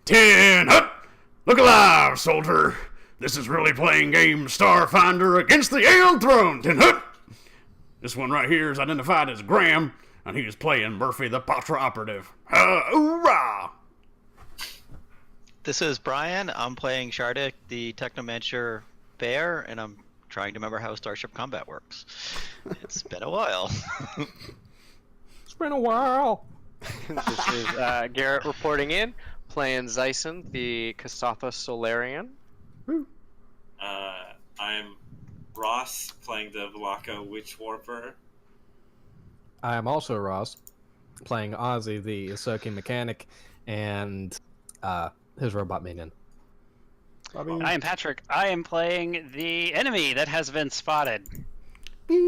10 up! Look alive, soldier! This is really playing game Starfinder against the Aeon throne, 10 up! This one right here is identified as Graham, and he is playing Murphy the Patra operative. Hoorah! This is Brian. I'm playing Shardik, the Technomancer bear, and I'm trying to remember how Starship combat works. It's been a while. It's been a while. This is Garrett reporting in, playing Zyson, the Kasatha Solarian. I'm Ross, playing the Velaka Witch Warper. I am also Ross, playing Ozzy, the Ahsoka mechanic, and his robot minion. I am Patrick. I am playing the enemy that has been spotted. Last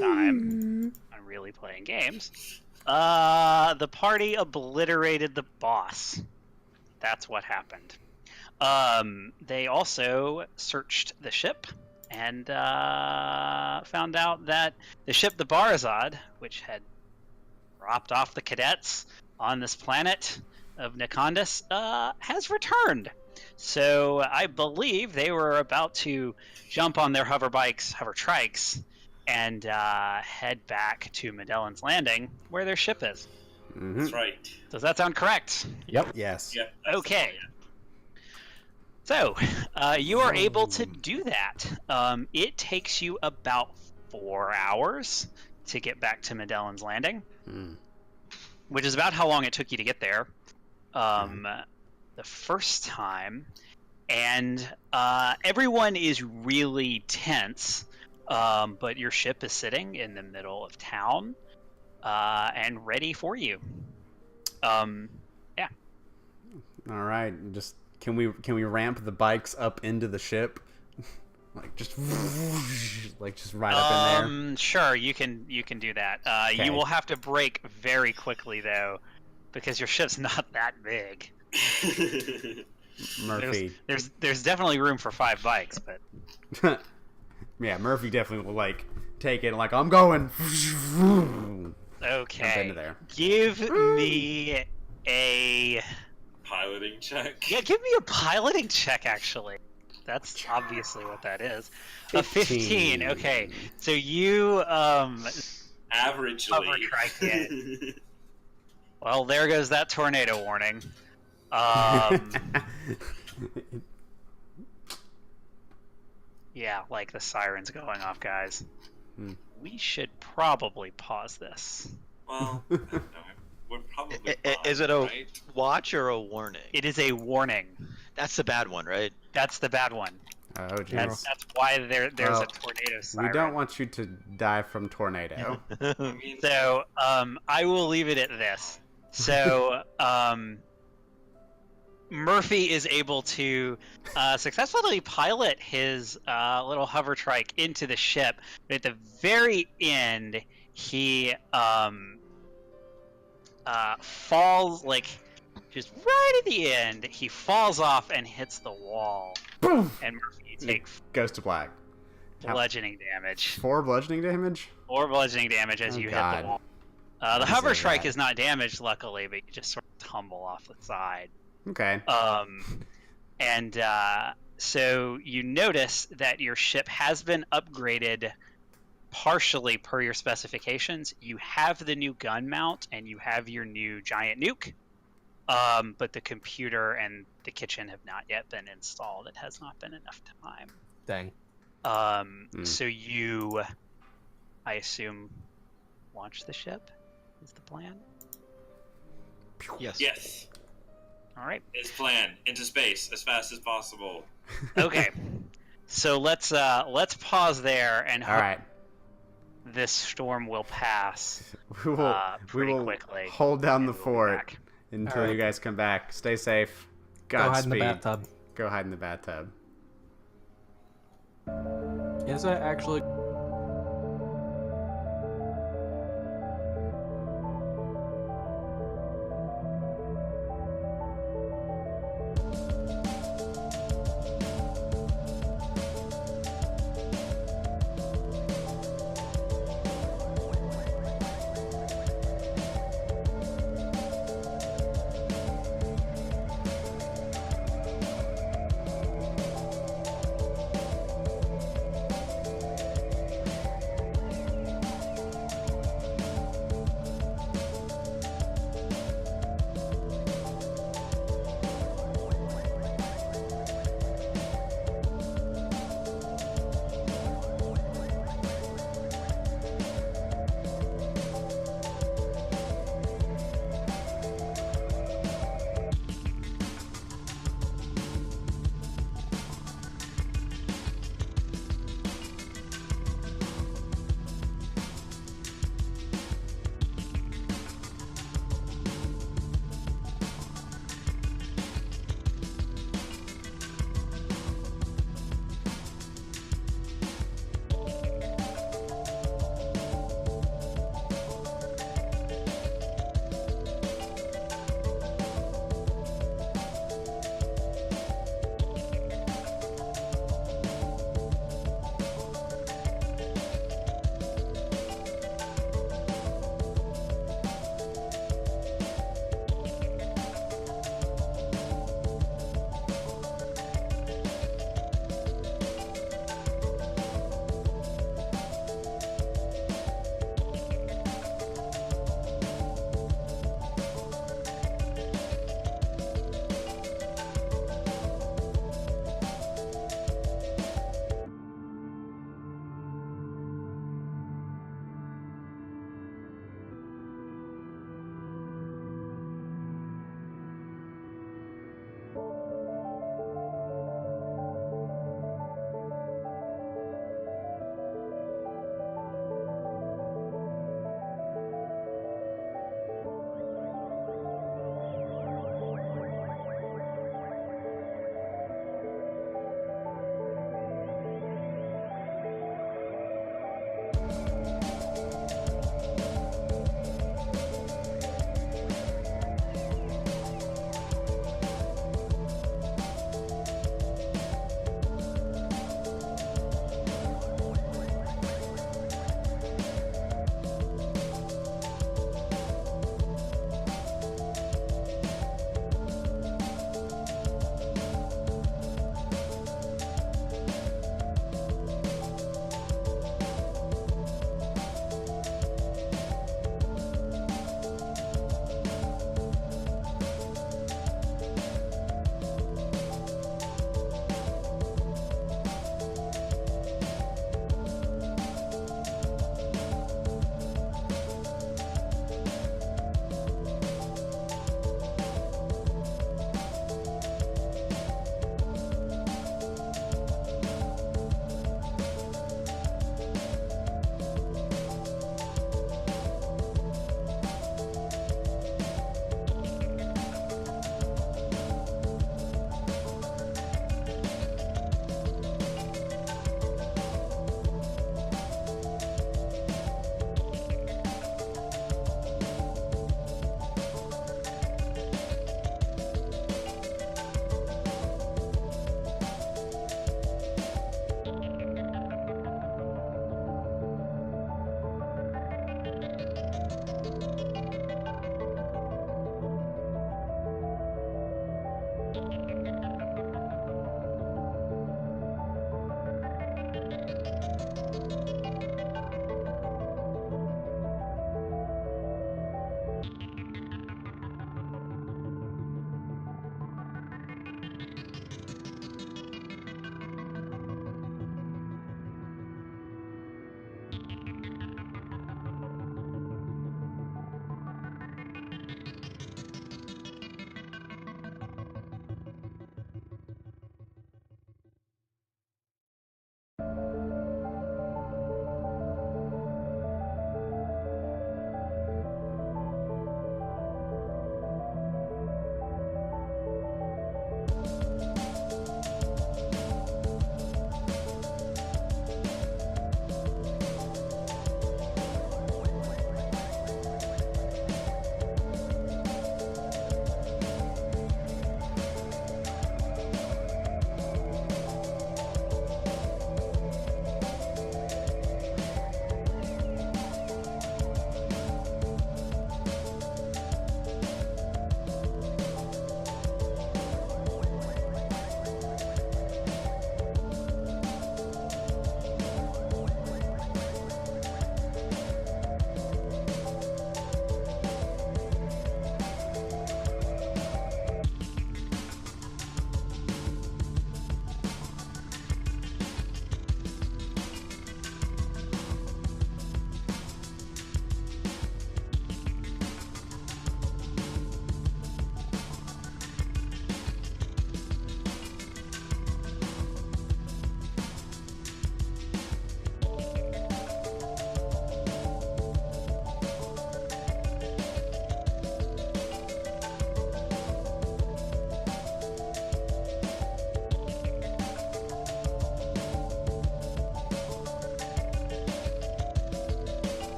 time on Really Playing Games, the party obliterated the boss. That's what happened. They also searched the ship and found out that the ship, the Barazad, which had dropped off the cadets on this planet of Nakondis, has returned. So I believe they were about to jump on their hover trikes, and head back to Magellan's Landing, where their ship is. Mm-hmm. That's right. Does that sound correct? Yep. Yes. Yep. Okay. So, you are able to do that. It takes you about 4 hours to get back to Magellan's Landing, which is about how long it took you to get there the first time. And everyone is really tense, but your ship is sitting in the middle of town and ready for you. Yeah. All right, just can we ramp the bikes up into the ship, like just right up in there? Sure, you can do that. Okay. You will have to brake very quickly though, because your ship's not that big. Murphy. There's definitely room for 5 bikes, but yeah, Murphy definitely will like take it. Like I'm going. okay. Into there. Give me a Piloting check. Yeah, give me a piloting check, actually. That's obviously what that is. 15. Okay, so you Averagely. hover trike it. Well, there goes that tornado warning. Yeah, like the siren's going off, guys. We should probably pause this. Well, no, we're probably Is it a right? watch or a warning? It is a warning. That's the bad one, right? That's the bad one. Oh, geez. That's why there's Well, a tornado siren. We don't want you to die from tornado. I mean, So, I will leave it at this. So, Murphy is able to successfully pilot his little hover trike into the ship, but at the very end, he falls, like, just right at the end, he falls off and hits the wall. Boom! And Murphy takes Goes to black. bludgeoning damage. 4 bludgeoning damage? 4 bludgeoning damage as you hit God. the wall. The hover say trike that. is not damaged, luckily, but you just sort of tumble off the side. Okay. So you notice that your ship has been upgraded partially per your specifications. You have the new gun mount and you have your new giant nuke, but the computer and the kitchen have not yet been installed. It has not been enough time. Dang. So you, I assume, launch the ship is the plan. Yes. yes. All right. It's planned into space as fast as possible. Okay. So let's pause there and All hope right. this storm will pass We will, pretty quickly. hold down the and we'll be fort back. until All right. you guys come back. Stay safe. Go hide in the Godspeed. bathtub. Go hide in the bathtub. Is that actually...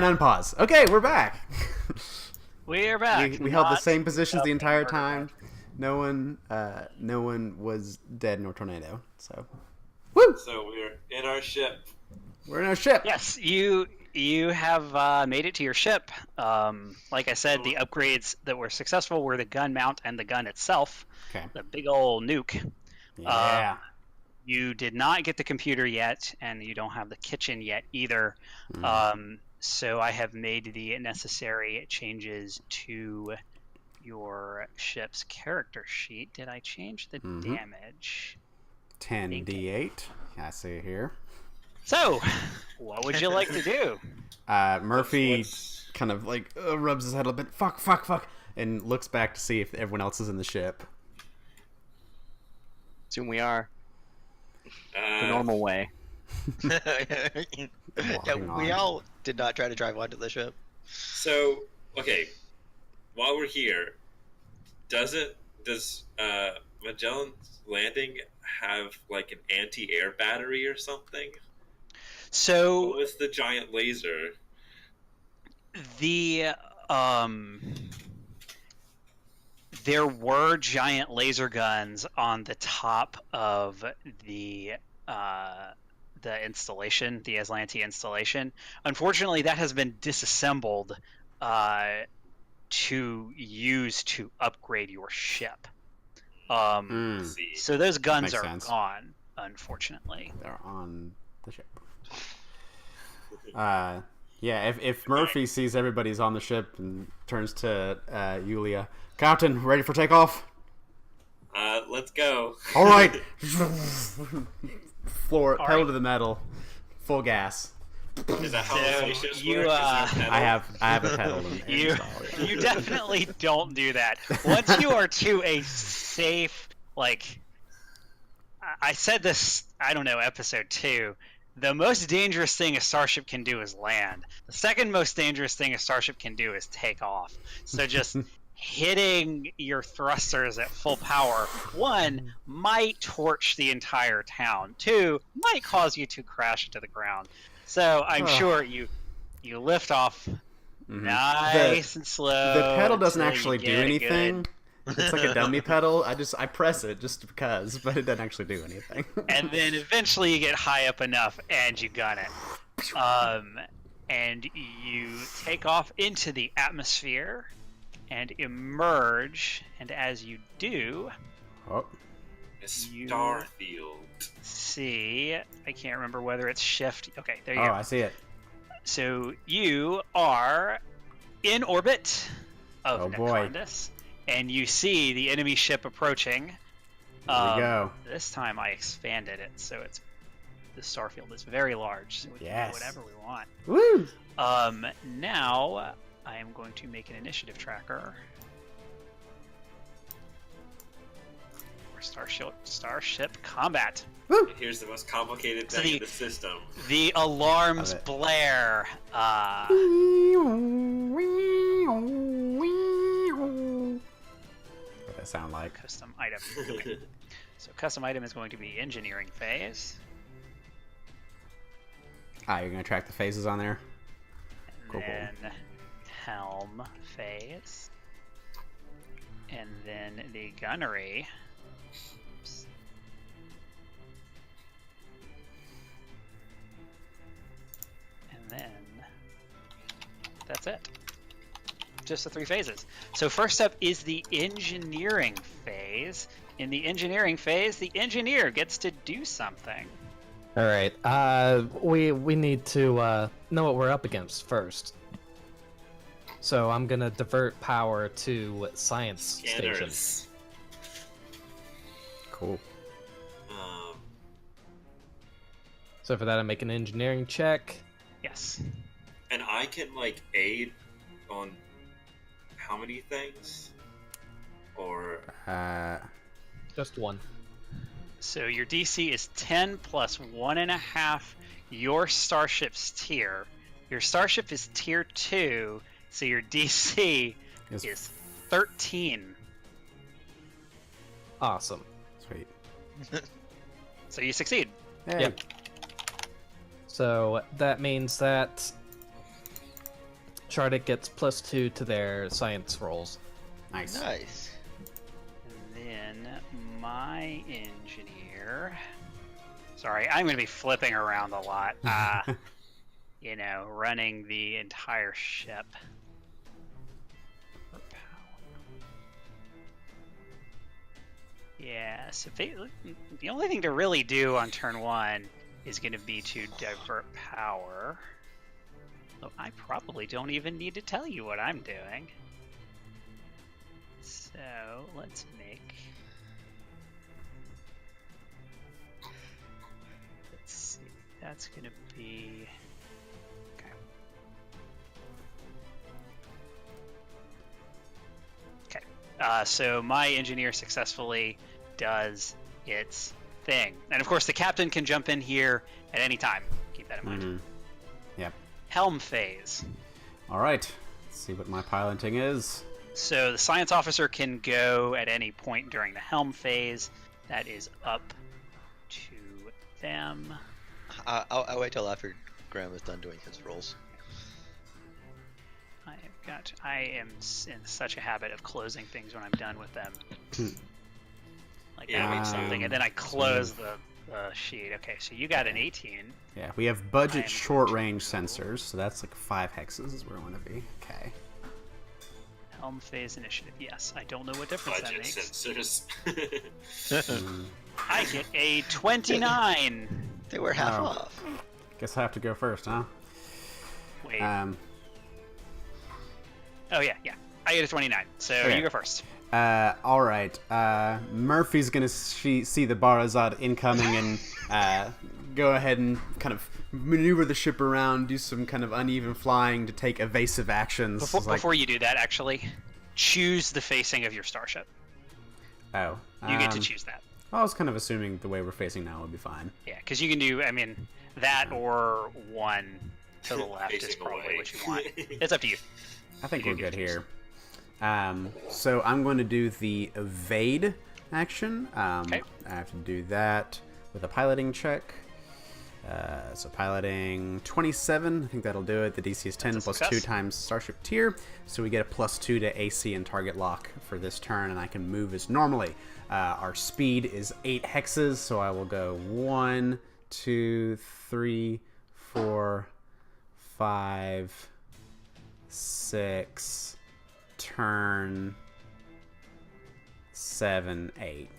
and unpause. Okay, we're back. We are back. We held the Not same positions the up entire and time. No one was dead in a tornado. So, woo! So we're in our ship. We're in our ship. Yes, you have made it to your ship. Like I said, the upgrades that were successful were the gun mount and the gun itself. Okay. The big old nuke. Yeah. You did not get the computer yet, and you don't have the kitchen yet either. So I have made the necessary changes to your ship's character sheet. Did I change the damage? 10d8. I see it here. So, what would you like to do? Murphy kind of like rubs his head a little bit. Fuck, and looks back to see if everyone else is in the ship. Assume we are. The normal way. Yeah, we all did not try to drive onto the ship. So, okay, while we're here, does Magellan's Landing have like an anti-air battery or something? So What was the giant laser? There were giant laser guns on the top of the installation, the Azlanti installation. Unfortunately, that has been disassembled to use to upgrade your ship. So those guns Makes are sense. gone, unfortunately. They're on the ship. Yeah, if Murphy sees everybody's on the ship and turns to Yulia, Captain, ready for takeoff? Let's go. All right. Pedal right. to the metal, full gas. Is that how So the spaceships you, work? Is there a pedal? I have a pedal. You definitely don't do that. Once you are to a safe, like I said this, I don't know, episode 2. The most dangerous thing a starship can do is land. The second most dangerous thing a starship can do is take off. So just hitting your thrusters at full power, 1, might torch the entire town. 2, might cause you to crash into the ground. So I'm sure you lift off nice and slow. The pedal doesn't until actually you do get a anything. good- It's like a dummy pedal. I press it just because, but it doesn't actually do anything. And then eventually you get high up enough and you gun it. And you take off into the atmosphere and emerge, and as you do, Oh, A Starfield. see, I can't remember whether it's shift. Okay, there you oh, go. I see it. So you are in orbit of Oh, boy. Nakondis, and you see the enemy ship approaching. Here we go. This time I expanded it, so the starfield is very large, so we can Yes. do whatever we want. Woo! Now I am going to make an initiative tracker. For starship combat. Here's the most complicated So thing in the system. The alarms Love it. blare. What does that sound like? Custom item. Okay. So custom item is going to be engineering phase. You're gonna track the phases on there. And Cool. then helm phase. And then the gunnery. Oops. And then that's it. Just the 3 phases. So first up is the engineering phase. In the engineering phase, the engineer gets to do something. All right. We need to know what we're up against first. So I'm gonna divert power to science station. Scanners. Cool. So for that, I make an engineering check. Yes. And I can like aid on how many things? Or Just 1. So your DC is 10 plus 1.5 your starship's tier. Your starship is tier 2, so your DC is 13. Awesome. Sweet. So you succeed. Hey. Yep. So that means that Shardik gets +2 to their science rolls. Nice. Nice. And then my engineer. Sorry, I'm going to be flipping around a lot. Running the entire ship. For power. Yeah, so the only thing to really do on turn 1 is going to be to divert power. Though I probably don't even need to tell you what I'm doing. So let's make. Let's see. That's gonna be. Okay. Okay. So my engineer successfully does its thing, and of course the captain can jump in here at any time. Keep that in mind. Mm-hmm. Yep. Helm phase. All right. Let's see what my piloting is. So the science officer can go at any point during the helm phase. That is up to them. I'll wait till after Graham is done doing his rolls. I am in such a habit of closing things when I'm done with them. Like Yeah, I read me too. something and then I close the sheet. Okay, so you got an 18. Yeah, we have budget I'm short going range to- sensors, so that's like 5 hexes is where I want to be. Okay. Helm phase initiative. Yes, I don't know what difference that Budget makes. sensors. I get a 29. They were half Oh. off. Guess I have to go first, huh? Wait. Oh yeah. I get a 29. So Okay. you go first. All right. Murphy's gonna see the Barazad incoming and go ahead and kind of maneuver the ship around, do some kind of uneven flying to take evasive actions. Before you do that, actually, choose the facing of your starship. Oh, You get to choose that. I was kind of assuming the way we're facing now would be fine. Yeah, because you can do, that or one to the left is Facing probably away. what you want. It's up to you. I think You we're do good get to choose. here. So I'm going to do the evade action. Okay. I have to do that with a piloting check. So piloting 27, I think that'll do it. The DC is 10 That's a plus success. 2 times Starship tier. So we get a +2 to AC and target lock for this turn, and I can move as normally. Our speed is 8 hexes, so I will go 1, 2, 3, 4, 5, 6, turn 7, 8.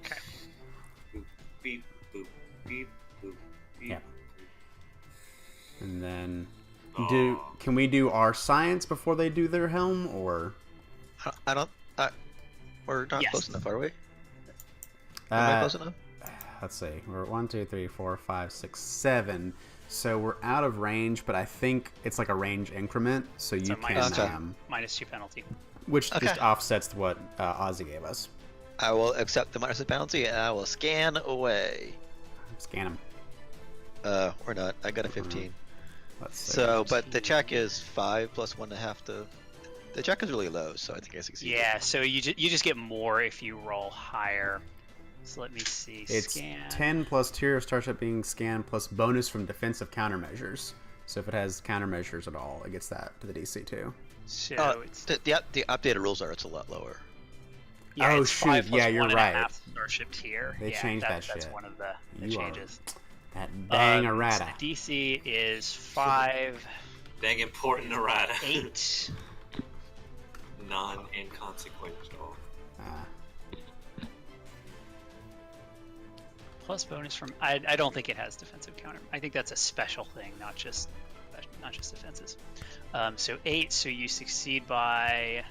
Okay. Beep, boop, beep, boop, beep. Yeah. And then Aw. can we do our science before they do their helm, or I don't. We're not Yes. close enough, are we? Am I uh, close enough? let's see, we're at 1, 2, 3, 4, 5, 6, 7. So we're out of range, but I think it's like a range increment, so you So can minus, Okay. -2 penalty. which just Okay. offsets what Ozzy gave us. I will accept the minus penalty and I will scan away. Scan them. Or not. I got a 15. Let's see. So, but the check is 5 plus 1.5 to. The check is really low, so I think I succeeded. Yeah, so you just get more if you roll higher. So let me see. It's Scan. 10 plus tier of Starship being scanned plus bonus from defensive countermeasures. So if it has countermeasures at all, it gets that to the DC too. So it's The updated rules are it's a lot lower. yeah, Oh, it's shoot, 5 plus yeah, you're 1.5 right. Starship tier. They yeah, changed that That's shit. one of the You are changes. that dang So errata. the DC is 5, Dang important errata. 8. Non-inconsequential. Plus bonus from I don't think it has defensive counter. I think that's a special thing, not just defenses. So 8, so you succeed by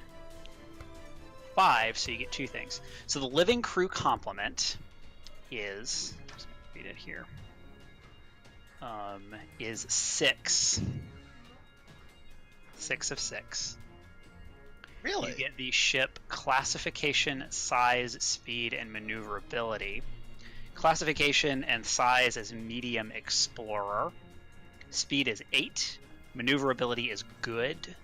5, so you get 2 things. So the living crew complement is just read it here. Is 6. 6 of 6. Really? You get the ship classification, size, speed, and maneuverability. Classification and size is medium explorer. Speed is 8. Maneuverability is good.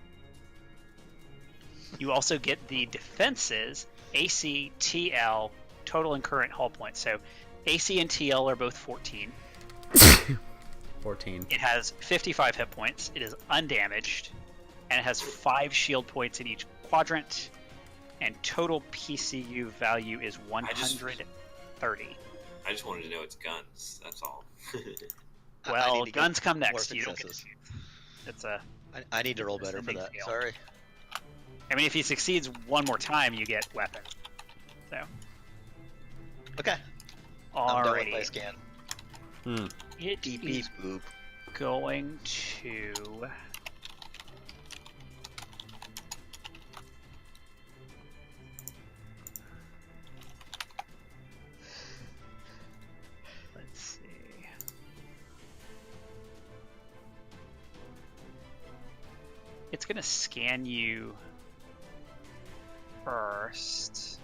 You also get the defenses, AC, TL, total and current hull points. So AC and TL are both 14. 14. It has 55 hit points. It is undamaged. and it has 5 shield points in each quadrant, and total PCU value is 130. I just wanted to know its guns. That's all. I Well, need to guns get come more next. You don't get successes. it's a. I need to roll better for Ascending that. scale. Sorry. I mean, if he succeeds one more time, you get weapon. So, Okay. I'm done with my alrighty. scan. It Beep is beep boop. going to. Let's see. It's going to scan you first.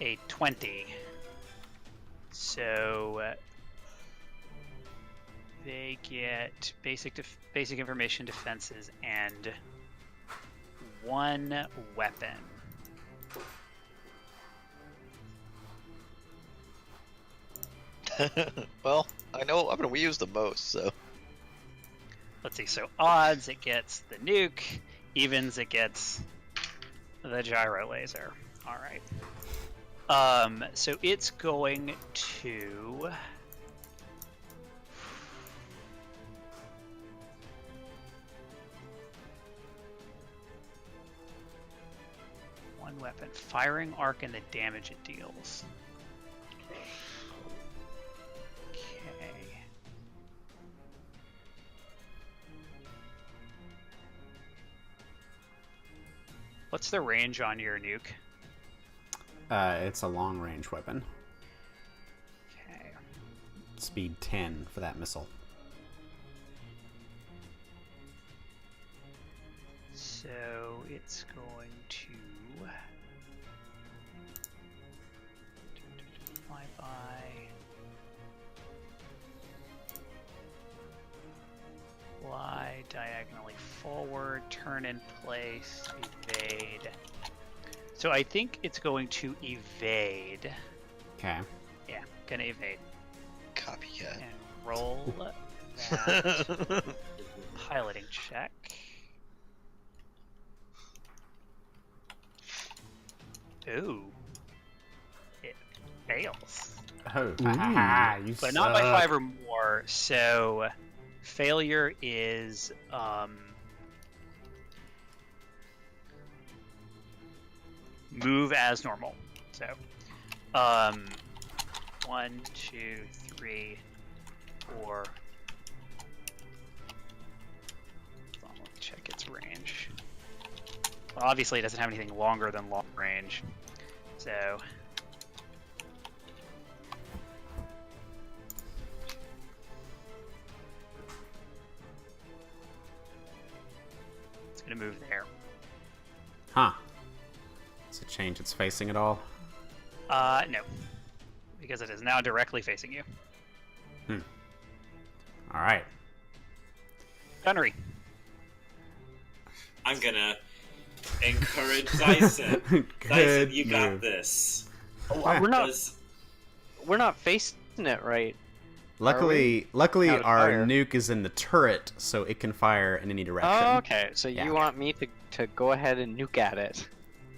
A 20. So they get basic information defenses and 1 weapon. Well, I know what weapon we use the most, so. Let's see. So odds, it gets the nuke. Evens, it gets the gyro laser. All right. So it's going to. One weapon, firing arc, and the damage it deals. Okay. What's the range on your nuke? It's a long-range weapon. Okay. Speed 10 for that missile. So it's going to fly by. Fly diagonally forward, turn in place, evade. So I think it's going to evade. Okay. Yeah, gonna evade. Copycat. And roll that piloting check. Ooh. It fails. Oh, you But not by suck. 5 or more, so failure is move as normal. So 1, 2, 3, 4. Hold on, let's check its range. Well, obviously it doesn't have anything longer than long range, so it's gonna move there. Huh. Does it change its facing at all? No, because it is now directly facing you. Alright. Gunnery. I'm gonna encourage Dyson. Dyson, you got move. this. We're not Does- facing it right. Luckily, Out of our fire. nuke is in the turret, so it can fire in any direction. Oh, okay. So Yeah. you want me to go ahead and nuke at it?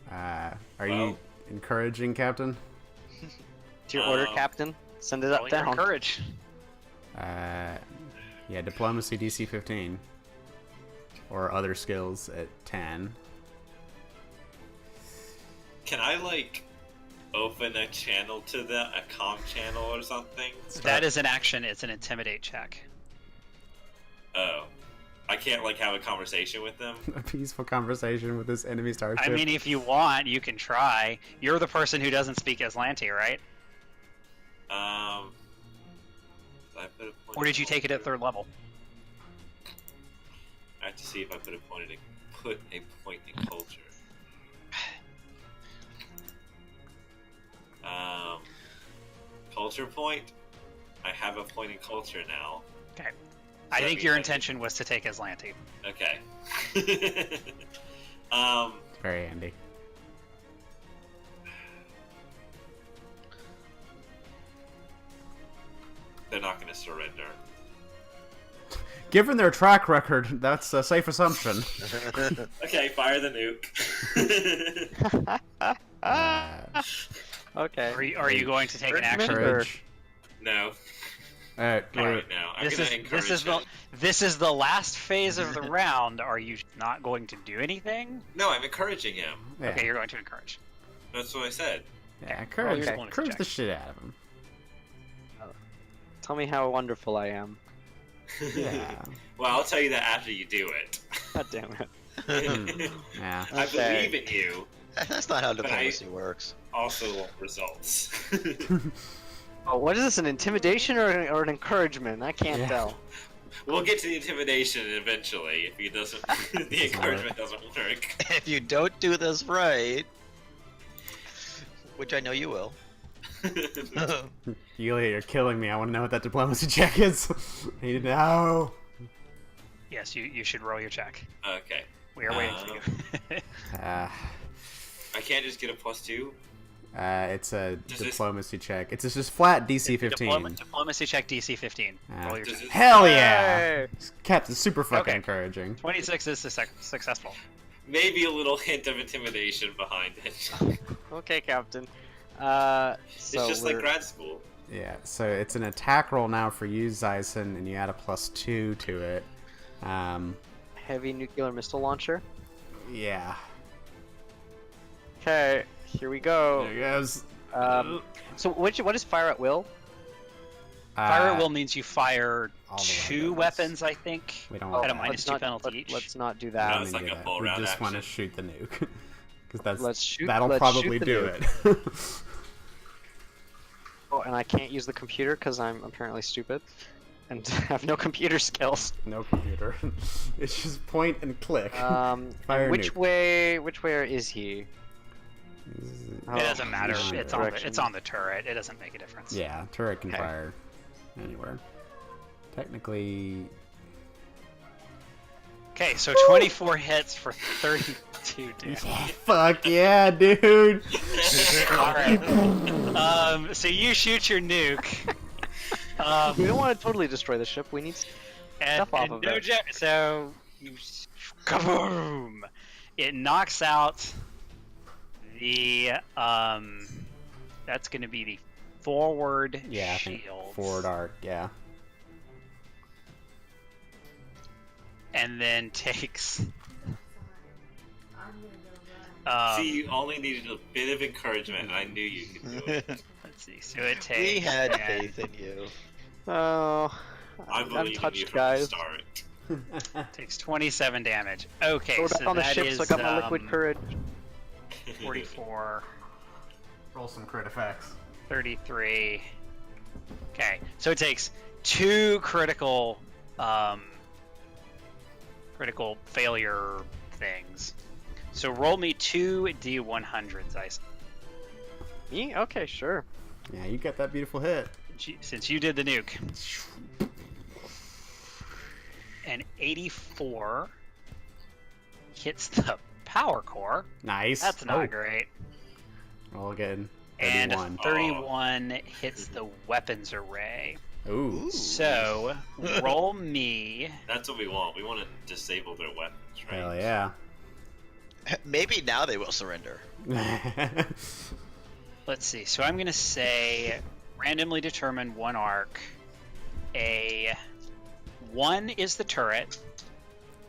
Are you Well- encouraging, Captain? It's your order, Um, Captain. Send it Roll up your down. courage. Yeah, diplomacy DC 15. Or other skills at 10. Can I like open a channel to a comm channel or something? That is an action. It's an intimidate check. Oh, I can't like have a conversation with them. A peaceful conversation with this enemy starship. I mean, if you want, you can try. You're the person who doesn't speak Azlanti, right? I put a point Or did you in take it at culture. 3rd level? I have to see if I put a point in culture. Culture point. I have a point in culture now. Okay. I that think mean your I- intention was to take Azlanti. Okay. Very handy. they're not going to surrender. Given their track record, that's a safe assumption. Okay, fire the nuke. Okay. Are you going to take an action? Courage. No, Alright, not right now. I'm This going is to encourage this is the last phase of the round. Are you not going to do anything? No, I'm encouraging him. yeah. Okay, you're going to encourage. That's what I said. Yeah, courage, you're going to courage check. the shit out of him. Tell me how wonderful I am. Yeah. Well, I'll tell you that after you do it. God damn it. Yeah. I Okay. believe in you. That's not how diplomacy works. Also want results. Oh, what is this? An intimidation or an encouragement? I can't Yeah. tell. We'll get to the intimidation eventually if he doesn't. The encouragement doesn't work. If you don't do this right, which I know you will. Yulia, you're killing me. I want to know what that diplomacy check is. I need to know. Yes, you should roll your check. Okay. We are waiting for you. Uh, I can't just get a +2. it's a Does this- diplomacy check. It's just flat DC 15. Diplomacy check DC 15. Ah. Roll your Does check. it- Hell yeah! Hey! Captain, super fucking Okay. encouraging. 26 is successful. Maybe a little hint of intimidation behind it. Okay, Captain. It's So just like grad school. Yeah, so it's an attack roll now for you, Zyson, and you add a +2 to it. heavy nuclear missile launcher. Yeah. Okay, here we go. There he goes. So what is fire at will? Fire at will means you fire all the 2 weapons. weapons, I think. We don't Oh, want At a that. minus let's 2 not- penalty each. Let's not do We that. No, don't it's need to like do a that. full We round just want to action. shoot the nuke. Because Let's shoot- that'll let's probably shoot the do nuke. it. Oh, and I can't use the computer because I'm apparently stupid and have no computer skills. No computer. It's just point and click. Fire Which nuke. way is he? It doesn't matter. yeah. It's on the turret. It doesn't make a difference. Yeah, turret can Okay. fire anywhere. Technically, Okay, so 24 hits for 32 damage. fuck yeah, dude. Alright. So you shoot your nuke. We don't want to totally destroy the ship. We need. And, Stuff off and of no it. so you kaboom! It knocks out the that's going to be the forward Yeah, I think shield. forward arc. Yeah. And then takes. See, you only needed a bit of encouragement, and I knew you could do it. Let's see. So it takes. We had faith in you. Oh, I I'm believe in you touched, from guys. the start. Takes 27 damage. Okay, So we're back so on the that ship, is so I got my liquid courage. 44, Roll some crit effects. 33. Okay, so it takes 2 critical failure things. So roll me 2 D100s, Me? Okay, sure. Yeah, you got that beautiful hit. since you did the nuke. And 84 hits the power core. Nice. That's not great. Roll again. And 31. 31 hits the weapons array. Ooh. So, roll me. That's what we want. We want to disable their weapons, right? Hell yeah. Maybe now they will surrender. Let's see. So I'm going to say randomly determine one arc. A 1 is the turret,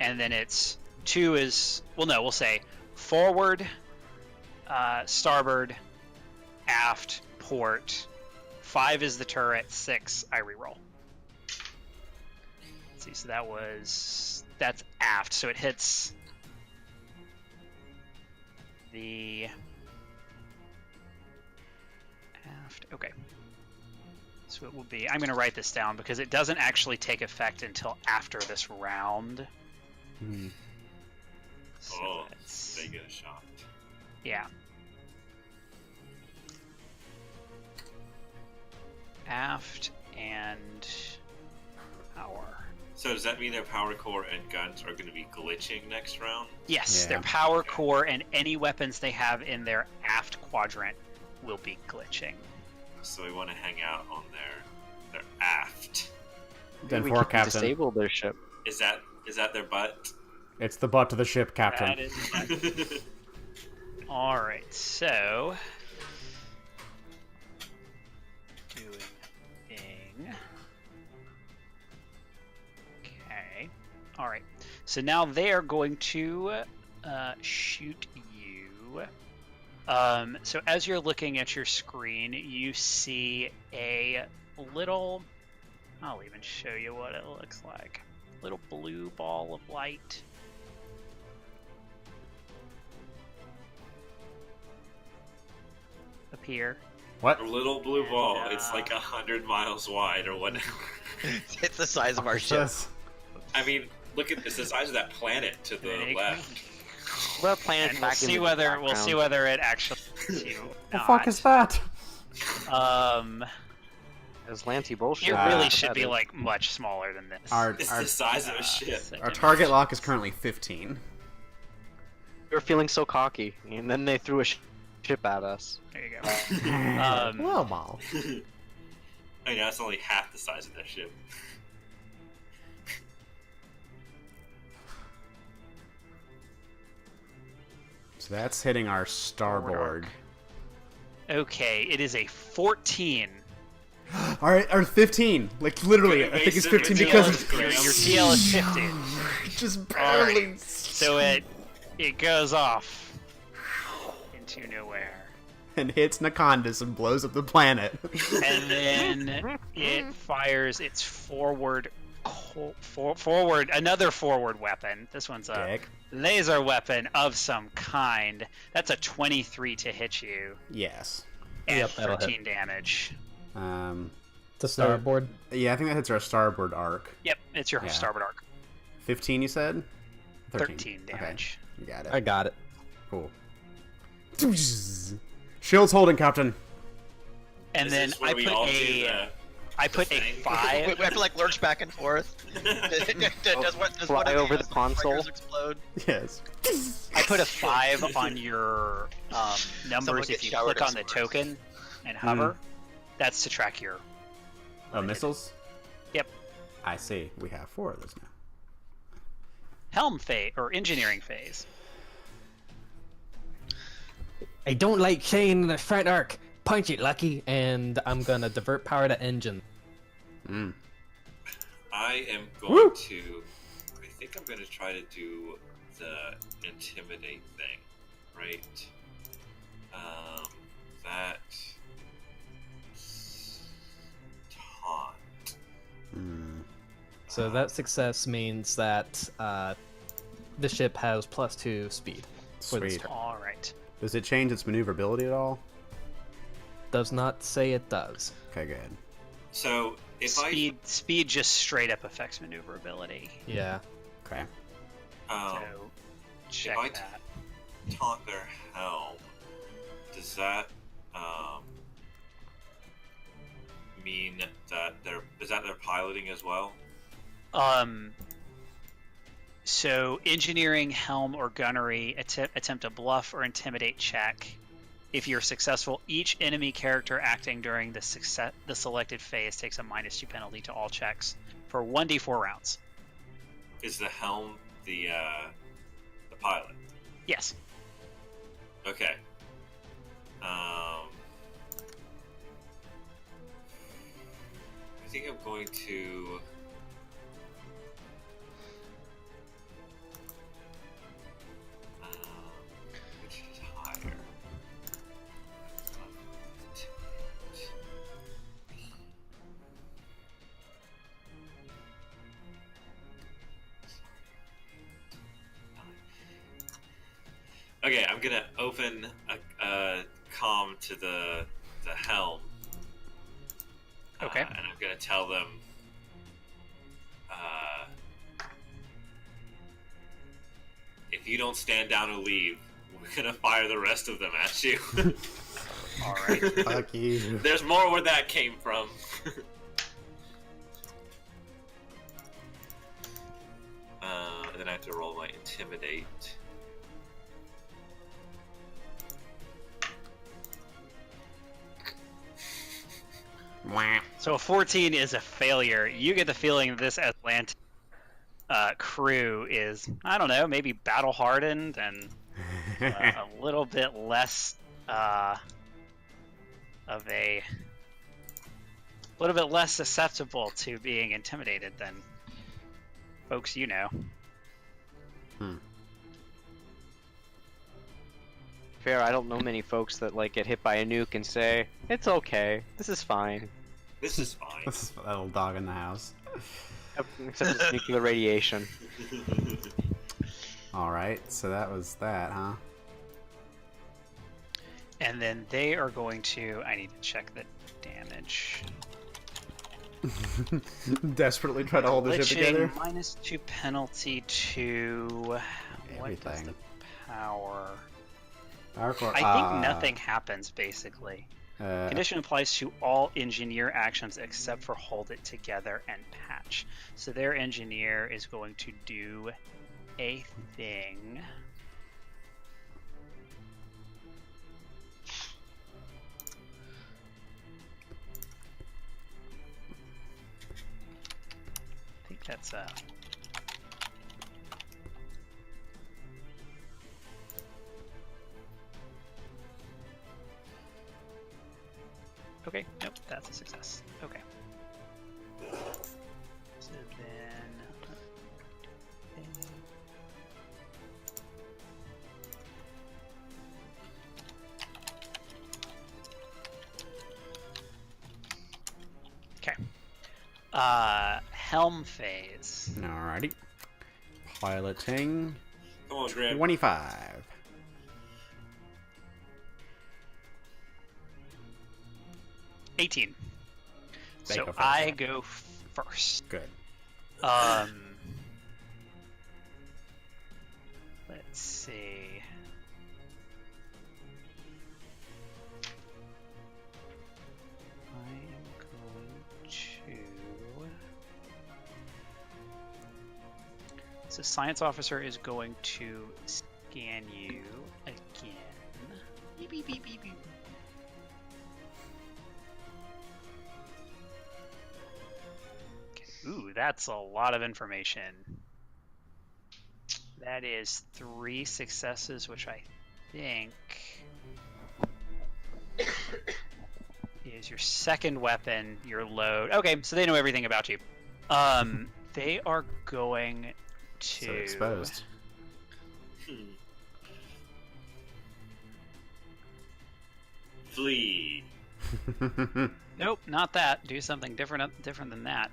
and then it's 2 is, well, no, we'll say forward, starboard, aft, port. 5 is the turret. 6 I reroll. Let's see. So that's aft. So it hits the aft. Okay. So it will be. I'm going to write this down because it doesn't actually take effect until after this round. Hmm. So Oh, that's- they get a shot. yeah. Aft and power. So does that mean their power core and guns are going to be glitching next round? Yes, Yeah. their power core and any weapons they have in their aft quadrant will be glitching. So we want to hang out on their aft. left. Then we for can Captain. disable their ship. Is that their butt? It's the butt of the ship, Captain. That is. All right, so doing thing. Okay. All right. So now they are going to shoot you. So as you're looking at your screen, you see a little. I'll even show you what it looks like. Little blue ball of light. Appear. What? A little blue ball. It's like 100 miles wide or whatever. It's the size of our ship. Yes. I mean, look at it's the size of that planet to the left. Well, planet And we'll back in see the whether background. it actually is you. The fuck is that? Azlanti It bullshit. really should be like much smaller than this. It's the size of a ship. Our target lock is currently 15. We were feeling so cocky, and then they threw a ship at us. There you go. Well, ball. I mean, that's only half the size of that ship. So that's hitting our starboard. Okay, it is a 14. Alright, or 15. Like, literally, I think it's 15 Your because TL Your is TL is 15. just barely. So it goes off into nowhere. And hits Nakondis and blows up the planet. And then it fires its forward another forward weapon. This one's a Dick. laser weapon of some kind. That's a 23 to hit you Yes. and Yep, that'll 13 damage. The starboard. Yeah, I think that hits our starboard arc. Yep, it's your Yeah. starboard arc. 15, you said? 13 damage. Okay, you got it. I got it. Cool. Shield's holding, Captain. And Is then this where we all do the- I put a thing? 5. We have to like lurch back and forth. Does Fly one of over the breakers console. explode? Yes. I put a 5 on your Someone numbers gets if you showered click on the explorers. token and hover. That's to track your. Oh, missiles? Yep. I see. We have 4 of those now. Helm phase or engineering phase. I don't like staying in the front arc. Punch it, Lucky. And I'm gonna divert power to engine. I am going Woo! to. I think I'm going to try to do the intimidate thing, right? That taunt. So that success means that the ship has +2 speed for this Sweet. turn. All right. Does it change its maneuverability at all? Does not say it does. Okay, good. So if Speed just straight up affects maneuverability. Yeah. Okay. I So check I that. taunt their helm, does that mean that they're piloting as well? So engineering, helm, or gunnery attempt a bluff or intimidate check. If you're successful, each enemy character acting during the selected phase takes a -2 penalty to all checks for 1d4 rounds. Is the helm the pilot? Yes. Okay. I think I'm going to. Which is higher? Okay, I'm gonna open a comm to the helm. Okay. And I'm gonna tell them. If you don't stand down and leave, we're gonna fire the rest of them at you. All right. Fuck you. There's more where that came from. And then I have to roll my intimidate. Wah. So a 14 is a failure. You get the feeling this Azlanti crew is, I don't know, maybe battle hardened and a little bit less susceptible to being intimidated than folks you know. Fair, I don't know many folks that like get hit by a nuke and say, "It's okay, this is fine." This is fine. This is a little dog in the house. Except it's nuclear radiation. Alright, so that was that, huh? And then they are going to, I need to check the damage. Desperately try to hold the ship together. -2 penalty to what does Everything. the power? Power core. I think nothing happens basically. Uh, Condition applies to all engineer actions except for hold it together and patch. So their engineer is going to do a thing. I think that's okay, nope, that's a success. Okay. So then okay. Helm phase. Alrighty. Piloting. Come on, Graham. 25. $18. They So go first. I go first. Good. Let's see. I am going to. So science officer is going to scan you again. Beep, beep, beep, beep, beep. Ooh, that's a lot of information. That is 3 successes, which I think is your second weapon, your load. Okay, so they know everything about you. They are going to... So exposed. Flee. Nope, not that. Do something different than that.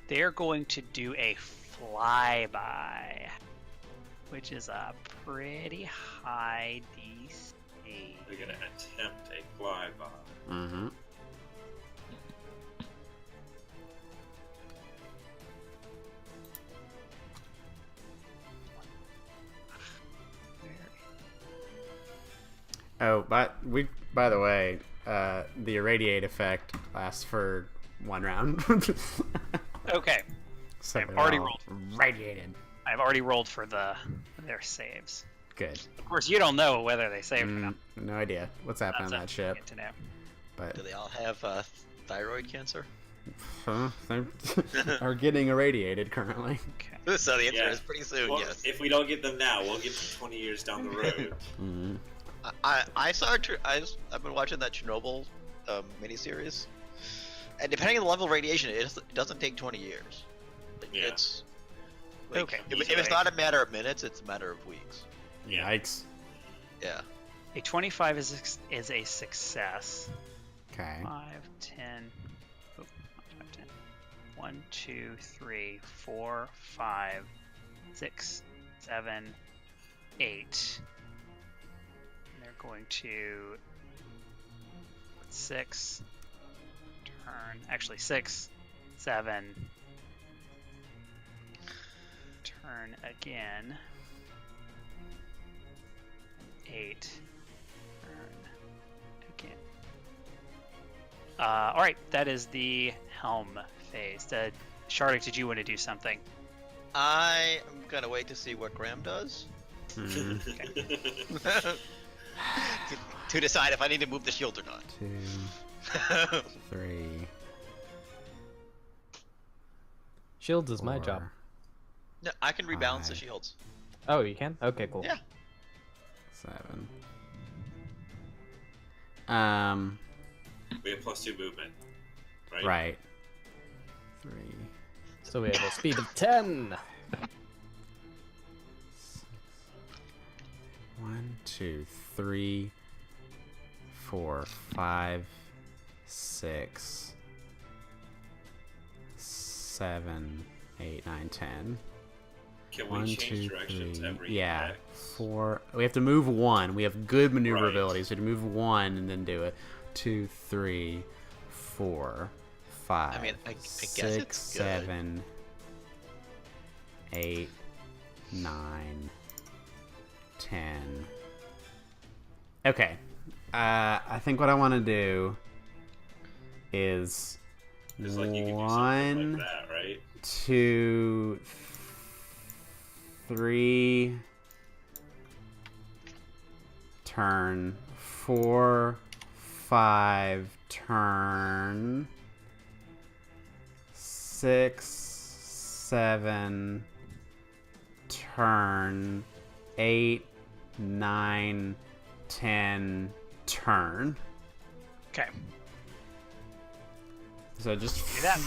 They're going to do a flyby, which is a pretty high DC. They're gonna attempt a flyby. Mm-hmm. Oh, by the way, the irradiate effect lasts for 1 round. Okay, So I've they're already all rolled. Radiated. I've already rolled for their saves. Good. Of course, you don't know whether they saved or not. No idea what's happening on that That's ship, good to know. but Do they all have thyroid cancer? they are getting irradiated currently. Okay. So the answer Yeah. is pretty soon, Well, yes. if we don't get them now, we'll get them 20 years down the road. Mm-hmm. I've been watching that Chernobyl miniseries, and depending on the level of radiation, it doesn't take 20 years. Like, Yeah. It's like, Okay. If it's not a matter of minutes, it's a matter of weeks. Yikes. Yeah. A 25 is a success. Okay. 5, 10. Oh, 5, 10. 1, 2, 3, 4, 5, 6, 7, 8. And they're going to 6. Turn. Actually, 6, 7. Turn again. 8. Turn again. All right, that is the helm phase. Shardik, did you want to do something? I am gonna wait to see what Graham does Mhm. to decide if I need to move the shield or not. 2, 3, Shields is my Four, job. No, I can rebalance the 5, shields. Oh, you can? Okay, cool. Yeah. 7. We have +2 movement, right? Right. 3. So we have a speed of 10. 1, 2, 3, 4, 5, 6, 7, 8, 9, 10. Can we 1, change 2, directions 3. every Yeah. X? 4. We have to move 1. We have good maneuverability, Right. so to move 1 and then do it. 2, 3, 4, 5. I mean, I guess 6, it's good. 7, 8, 9, 10. Okay. I think what I want to do is It's like you can do something 1, like that, right? 2, 3 turn, 4, 5 turn, 6, 7 turn, 8, 9, 10 turn. Okay. So just Do that.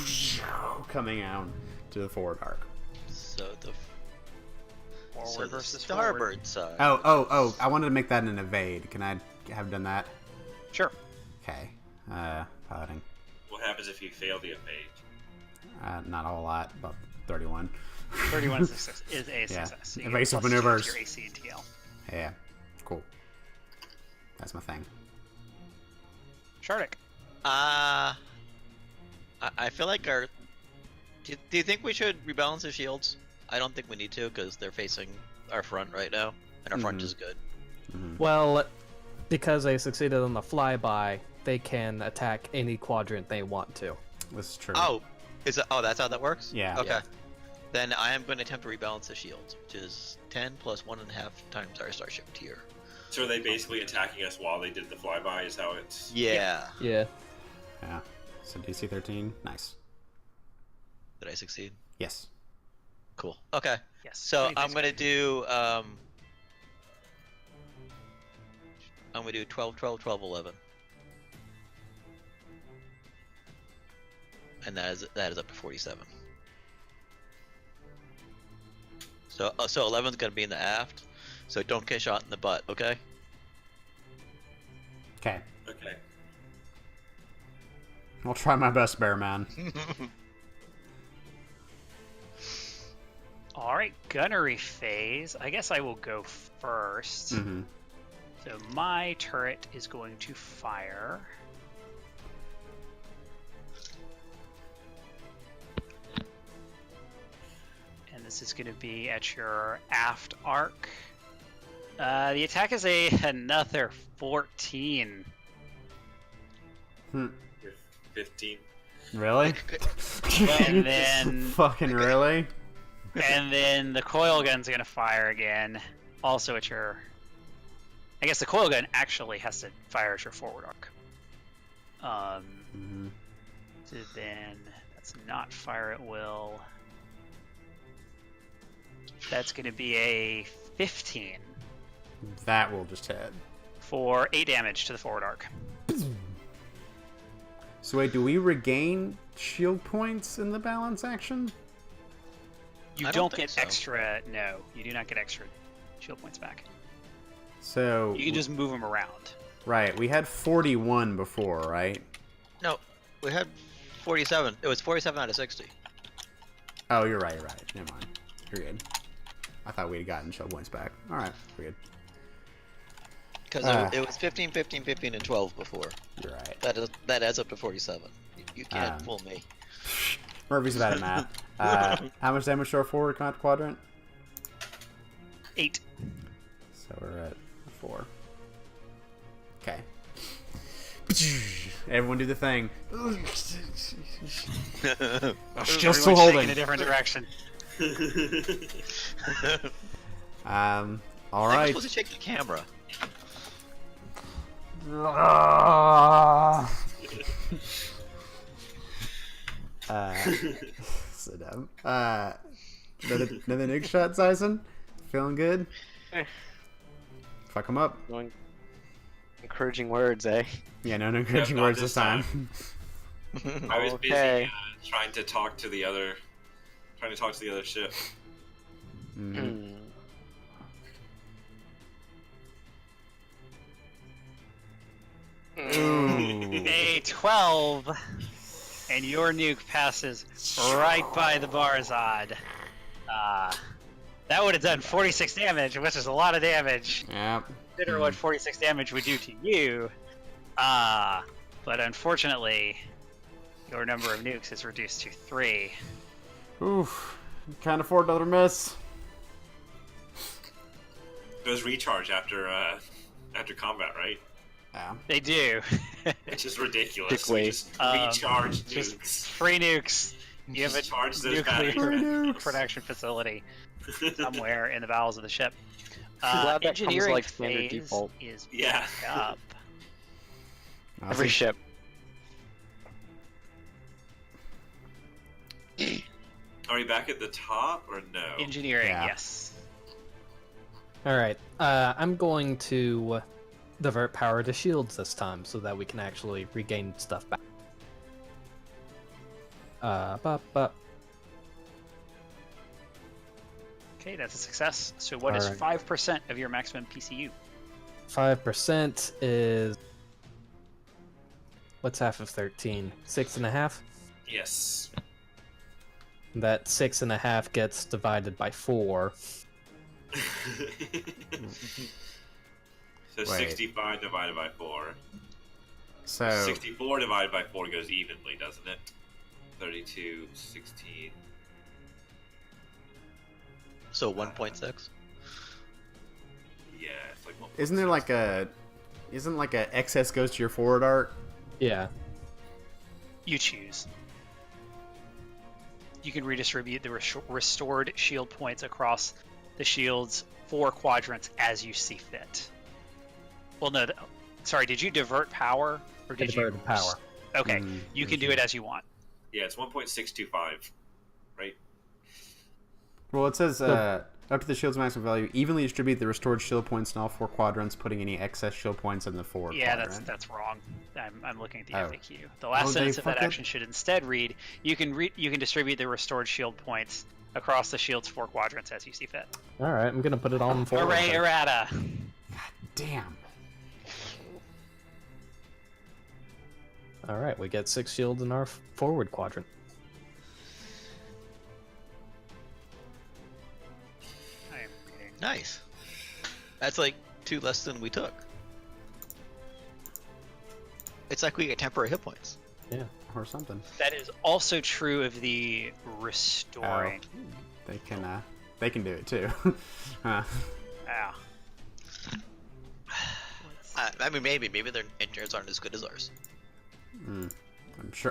coming out to the forward arc. So the Forward the versus starboard side. Oh! I wanted to make that an evade. Can I have done that? Sure. Okay. Piloting. What happens if you fail the evade? Not a whole lot, about 31. 31 is a success. Yeah. So you get Evasive +2 to maneuvers. your AC and TL. Yeah. Cool. That's my thing. Shardik. I feel like our. Do you think we should rebalance the shields? I don't think we need to because they're facing our front right now, and our front Mhm. is good. Well, because they succeeded on the flyby, they can attack any quadrant they want to. This is true. Oh, that's how that works? Yeah. Okay. Then I am going to attempt to rebalance the shields, which is 10 plus 1.5 times our starship tier. So are they basically attacking us while they did the flyby? Is how it's. Yeah. Yeah. Yeah. So DC 13. Nice. Did I succeed? Yes. Cool. Okay. Yes. So anything's I'm going to do. I'm going to do 12, 12, 12, 11. And that is up to 47. So 11's going to be in the aft. So don't get shot in the butt, okay? Okay. Okay. I'll try my best, Bear Man. All right, gunnery phase. I guess I will go first. Mm-hmm. So my turret is going to fire. And this is going to be at your aft arc. The attack is another 14. Hmm. 15. Really? And then Fucking really? and then the coil gun's going to fire again. Also at your... I guess the coil gun actually has to fire at your forward arc. Mhm. So then that's not fire at will. That's going to be a 15 That will just hit. for 8 damage to the forward arc. So wait, do we regain shield points in the balance action? You I don't don't think get so. extra. No, you do not get extra shield points back. So You can just move them around. right, we had 41 before, right? No, we had 47. It was 47 out of 60. Oh, you're right. Never mind. You're good. I thought we had gotten shield points back. All right, we're good. Because it was 15, 15, 15, and 12 before. You're right. That adds up to 47. You can't fool me. Murphy's bad at math. How much damage to our forward quadrant? 8. So we're at 4. Okay. Everyone do the thing. Still Everyone's holding. taking a different direction. All I'm right. supposed to check the camera. So dumb. Damn. Another nuke shot, Zyson? Feeling good? Fuck him up. Going encouraging words, eh? Yeah, no encouraging not words this this time. I was Okay. busy trying to talk to the other ship. Mhm. Ooh. A 12, and your nuke passes right by the Barzad. That would have done 46 damage, which is a lot of damage. Yep. Consider what 46 damage would do to you. But unfortunately, your number of nukes is reduced to 3. Oof. Can't afford another miss. Those recharge after combat, right? Yeah. They do. Which is ridiculous. Dick You wave. just recharge Just nukes. free nukes. You have a Charge those nuclear batteries. production facility somewhere in the bowels of the ship. glad that comes Engineering like standard phase default. is Yeah. back up. Every ship. Are we back at the top or no? Engineering, Yeah. yes. Alright, I'm going to divert power to shields this time so that we can actually regain stuff back. Okay, that's a success. So what is Alright. 5% of your maximum PCU? 5% is... What's half of 13? 6.5? Yes. That 6.5 gets divided by 4. So Wait. 65 divided by 4. So 64 divided by 4 goes evenly, doesn't it? 32, 16. So 1.6. Yeah, it's like 1.6. isn't there like a excess goes to your forward arc? Yeah. You choose. You can redistribute the restored shield points across the shield's 4 quadrants as you see fit. Well, no, sorry, did you divert power? Or did you diverted power. Okay, Mm, you can do it as you want. Yeah, it's 1.625, right? Well, it says up to the shield's maximum value, evenly distribute the restored shield points in all 4 quadrants, putting any excess shield points in the forward Yeah, quadrant. that's wrong. I'm looking at the Oh. FAQ. The last Oh, they sentence of that fucking- action should instead read: you can distribute the restored shield points across the shield's 4 quadrants as you see fit. Alright, I'm gonna put it all in forward. Hooray, then. errata! Damn. Alright, we get 6 shields in our forward quadrant. I am reading. Nice. That's like 2 less than we took. It's like we get temporary hit points. Yeah. Or something. That is also true of the restoring. They can do it too. Huh. Ah. I mean, maybe their engineers aren't as good as ours.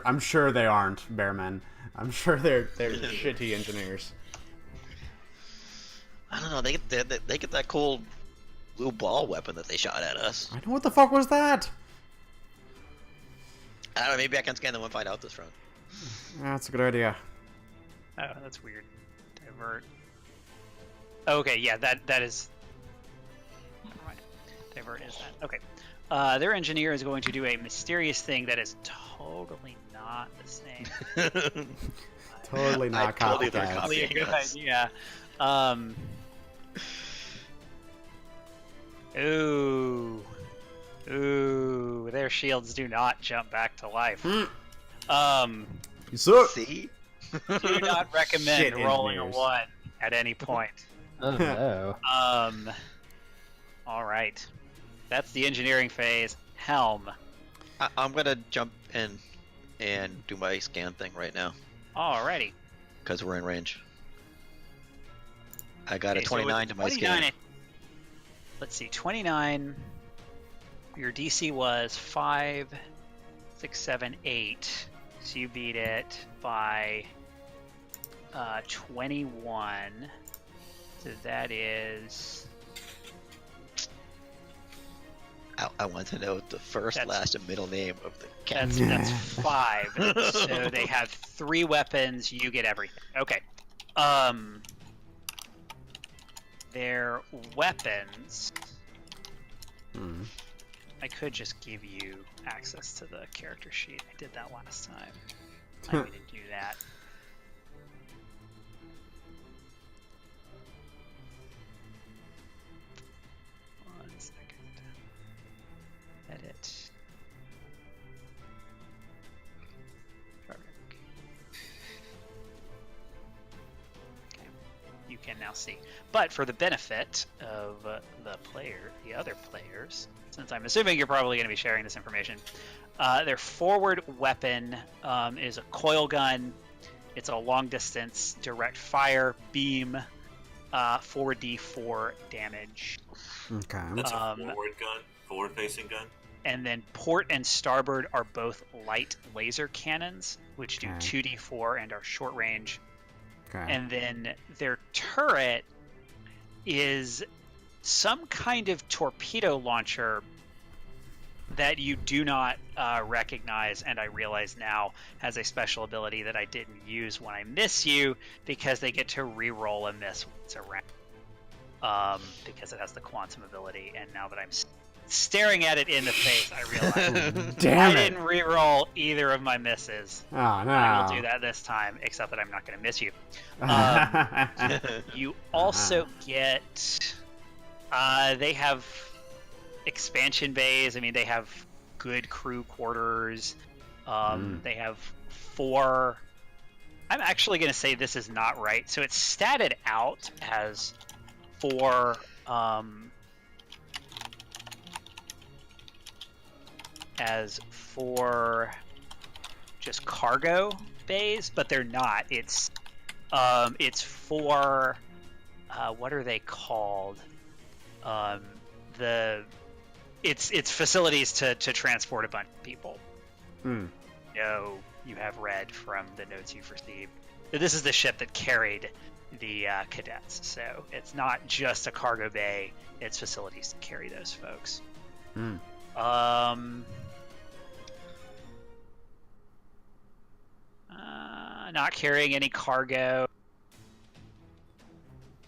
I'm sure they aren't, Bearmen. I'm sure they're shitty engineers. I don't know. They get that cool blue ball weapon that they shot at us. I know, what the fuck was that? I don't know. Maybe I can scan them and find out this round. That's a good idea. Oh, that's weird. Divert. Okay, yeah, that is. Never mind. Divert is that. Okay. Their engineer is going to do a mysterious thing that is totally not the same. Totally not totally copycat. not Probably a good Yes. idea. Ooh, their shields do not jump back to life. You suck. See? Do not recommend Shit rolling engineers. a 1 at any point. Oh no. All right. That's the engineering phase. Helm. I'm gonna jump in and do my scan thing right now Alrighty. because we're in range. I got a Okay, so with 29 to my 29 scan. Let's see, 29. Your DC was 5, 6, 7, 8. So you beat it by 21. So that is. I want to know the first, That's- last, and middle name of the cat. That's 5. So they have 3 weapons. You get everything. Okay. Their weapons. Hmm. I could just give you access to the character sheet. I did that last time. I'm going to do that. One second. Edit. Perfect. Okay. You can now see. But for the benefit of the other players, since I'm assuming you're probably going to be sharing this information, their forward weapon is a coil gun. It's a long distance direct fire beam, 4d4 damage. Okay. That's a forward gun, forward-facing gun. And then port and starboard are both light laser cannons, which do Okay. 2d4 and are short range. Okay. And then their turret is some kind of torpedo launcher that you do not recognize, and I realize now has a special ability that I didn't use when I miss you, because they get to re-roll a miss once around, because it has the quantum ability. And now that I'm staring at it in the face, I realize Damn I it. didn't re-roll either of my misses. Oh no. I will do that this time, except that I'm not going to miss you. You also get they have expansion bays. I mean, they have good crew quarters. They have 4. I'm actually going to say this is not right. So it's statted out as 4 just cargo bays, but they're not. It's 4 what are they called? It's facilities to transport a bunch of people. Hmm. No, you have read from the notes you've received. This is the ship that carried the cadets, so it's not just a cargo bay, it's facilities to carry those folks. Hmm. Not carrying any cargo,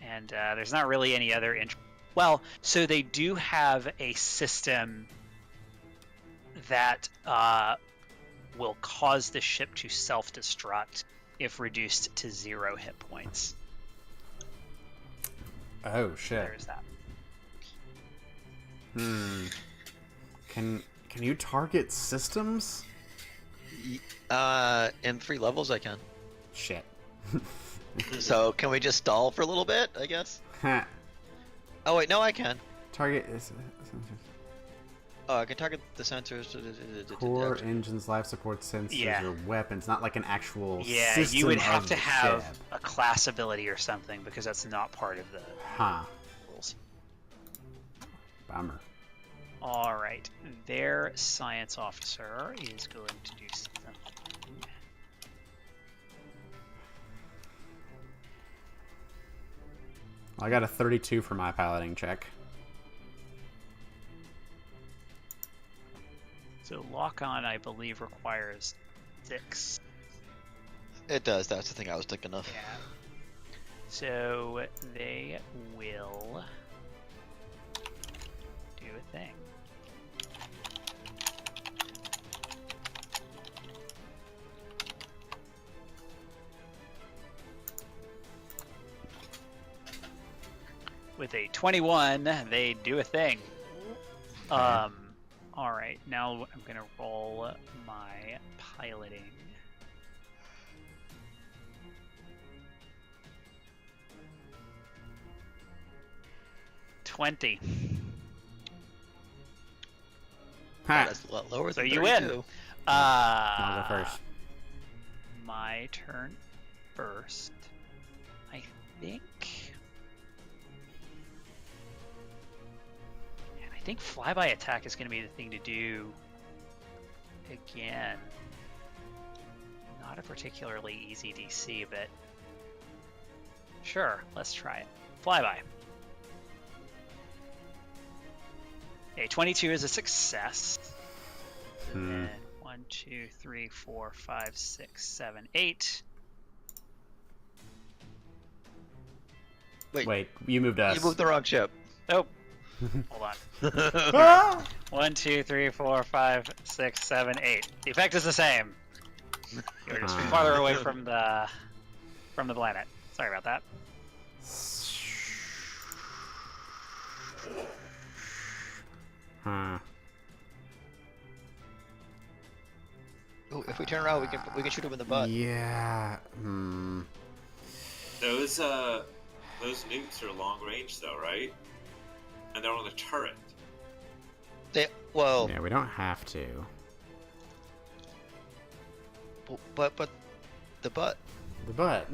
and there's not really any other well, so they do have a system that will cause the ship to self-destruct if reduced to 0 hit points. Oh shit. There's that. Can you target systems? In 3 levels I can. Shit. So can we just stall for a little bit, I guess? Oh wait, no, I can. Target is Oh, I can target the sensors. core engines, life support sensors, Yeah. or weapons, not like an actual Yeah, system you would of have to the have ship. a class ability or something, because that's not part of the Huh. rules. Bummer. All right, their science officer is going to do something. I got a 32 for my piloting check. So lock on, I believe, requires 6. It does. That's the thing I was thinking of. Yeah. So they will do a thing. With a 21, they do a thing. All right, now I'm gonna roll my piloting. $20. Ha! That's a lot lower So than you 32. win. I'll go first. My turn first. I think. Man, I think flyby attack is going to be the thing to do again. Not a particularly easy DC, but sure, let's try it. Flyby. A 22 is a success. And then 1, 2, 3, 4, 5, 6, 7, 8. Wait, you moved us. You moved the wrong ship. Oh, hold on. 1, 2, 3, 4, 5, 6, 7, 8. The effect is the same. You're just farther away from the planet. Sorry about that. Huh. Ooh, if we turn around, we can shoot him in the butt. Yeah. Those nukes are long range though, right? And they're on the turret. Well, Yeah, we don't have to. but the butt. The butt.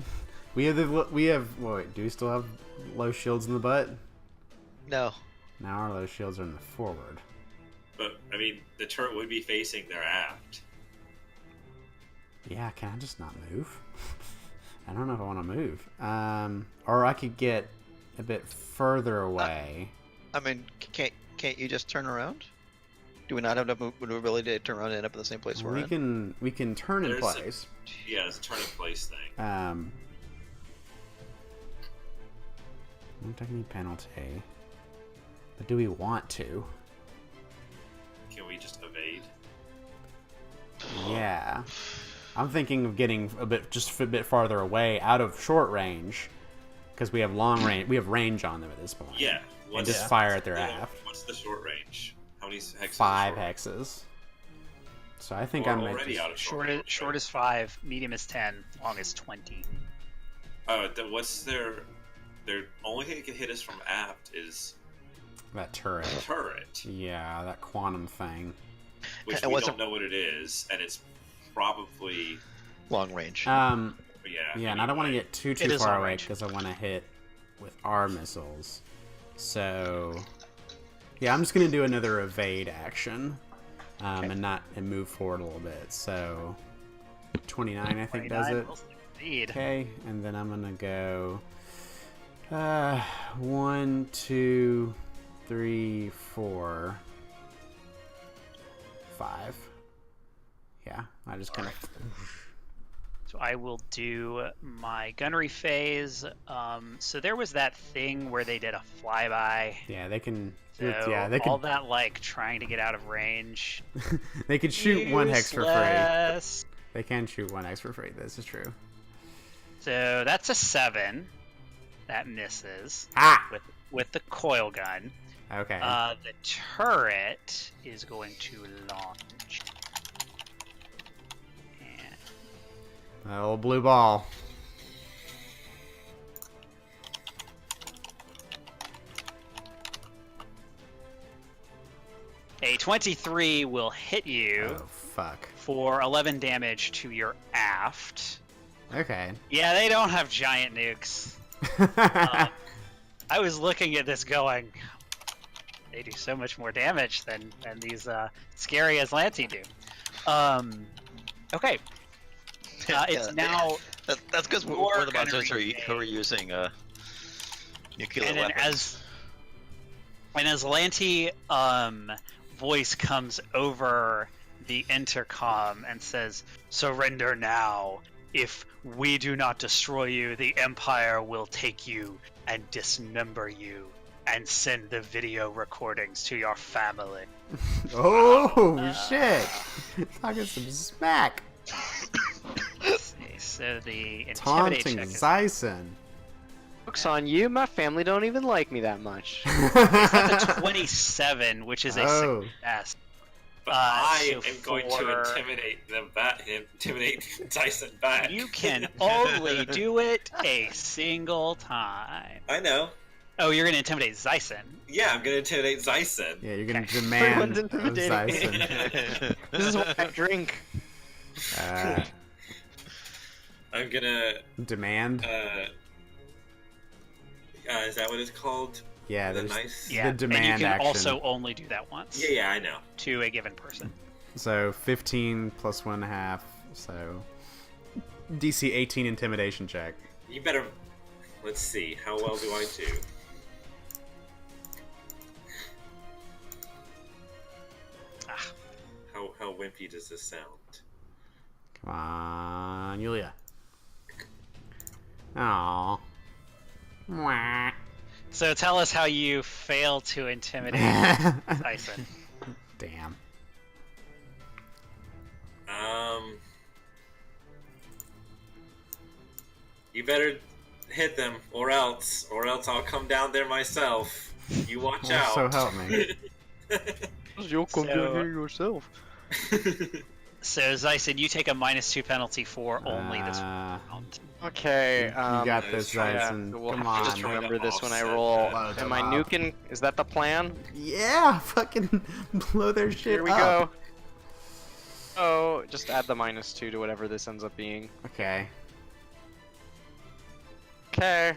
We have. Wait, do we still have low shields in the butt? No. Now our low shields are in the forward. But I mean, the turret would be facing their aft. Yeah, can I just not move? I don't know if I want to move. Or I could get a bit further away. I mean, can't you just turn around? Do we not have enough maneuverability to turn around and end up in the same place we're in? We can turn in place. Yeah, it's a turn in place thing. No technique penalty. But do we want to? Can we just evade? Yeah. I'm thinking of getting a bit farther away, out of short range, because we have long range. We have range on them at this point. Yeah. And just fire at their aft. What's the short range? How many hexes? 5 hexes. So I think I'm already out of Short is 5, medium is 10, long is 20. What's their only thing that can hit us from aft is that turret. Turret. Yeah, that quantum thing. Which we don't know what it is, and it's probably long range. Yeah. Yeah, and I don't want to get too far away because I want to hit with our missiles. So, yeah, I'm just gonna do another evade action, and move forward a little bit. So, 29, I think, does it. Okay, and then I'm gonna go 1, 2, 3, 4, 5. Yeah, I just kind of. So I will do my gunnery phase. So there was that thing where they did a flyby. Yeah, they can. So yeah, they can. All that like trying to get out of range. They could shoot 1 hex for free. Useless. They can shoot 1 hex for free. This is true. So that's a 7. That misses. With the coil gun. Okay. The turret is going to launch. That little blue ball. A 23 will hit you. Oh, fuck. For 11 damage to your aft. Okay. Yeah, they don't have giant nukes. I was looking at this going, they do so much more damage than these scary Azlanti do. Okay. It's now. That's because we're the monsters who are using nuclear weapons. And as Azlanti voice comes over the intercom and says, "Surrender now. If we do not destroy you, the Empire will take you and dismember you and send the video recordings to your family." Oh, shit. Talking some smack. So the intimidate Taunting check is Zyson. Joke's on you, my family don't even like me that much. at the 27, which is a success. But I am going to intimidate them back. Intimidate Dyson back. You can only do it a single time. I know. Oh, you're going to intimidate Zyson. Yeah, I'm going to intimidate Zyson. Yeah, you're going to demand of intimidating Zyson. This is what I drink. I'm going to... Demand? Is that what it's called? Yeah, the demand and you can action. also only do that once. Yeah, I know. To a given person. So 15 plus 1.5. So DC 18 intimidation check. You better. Let's see. How well do I do? wimpy does this sound? Come on, Yulia. Aww. Mwah. So tell us how you fail to intimidate Tyson. Damn. You better hit them, or else I'll come down there myself. You watch out. So help me. You'll come down here yourself. So Zyson, you take a -2 penalty for only this round. Okay. You got I this, was trying to- Dyson. We'll Come have to on. just remember to this when I offset roll. that. Load Am them I up. nuking? Is that the plan? Yeah, fucking blow their shit Here we up. go. Oh, just add the -2 to whatever this ends up being. Okay. Okay.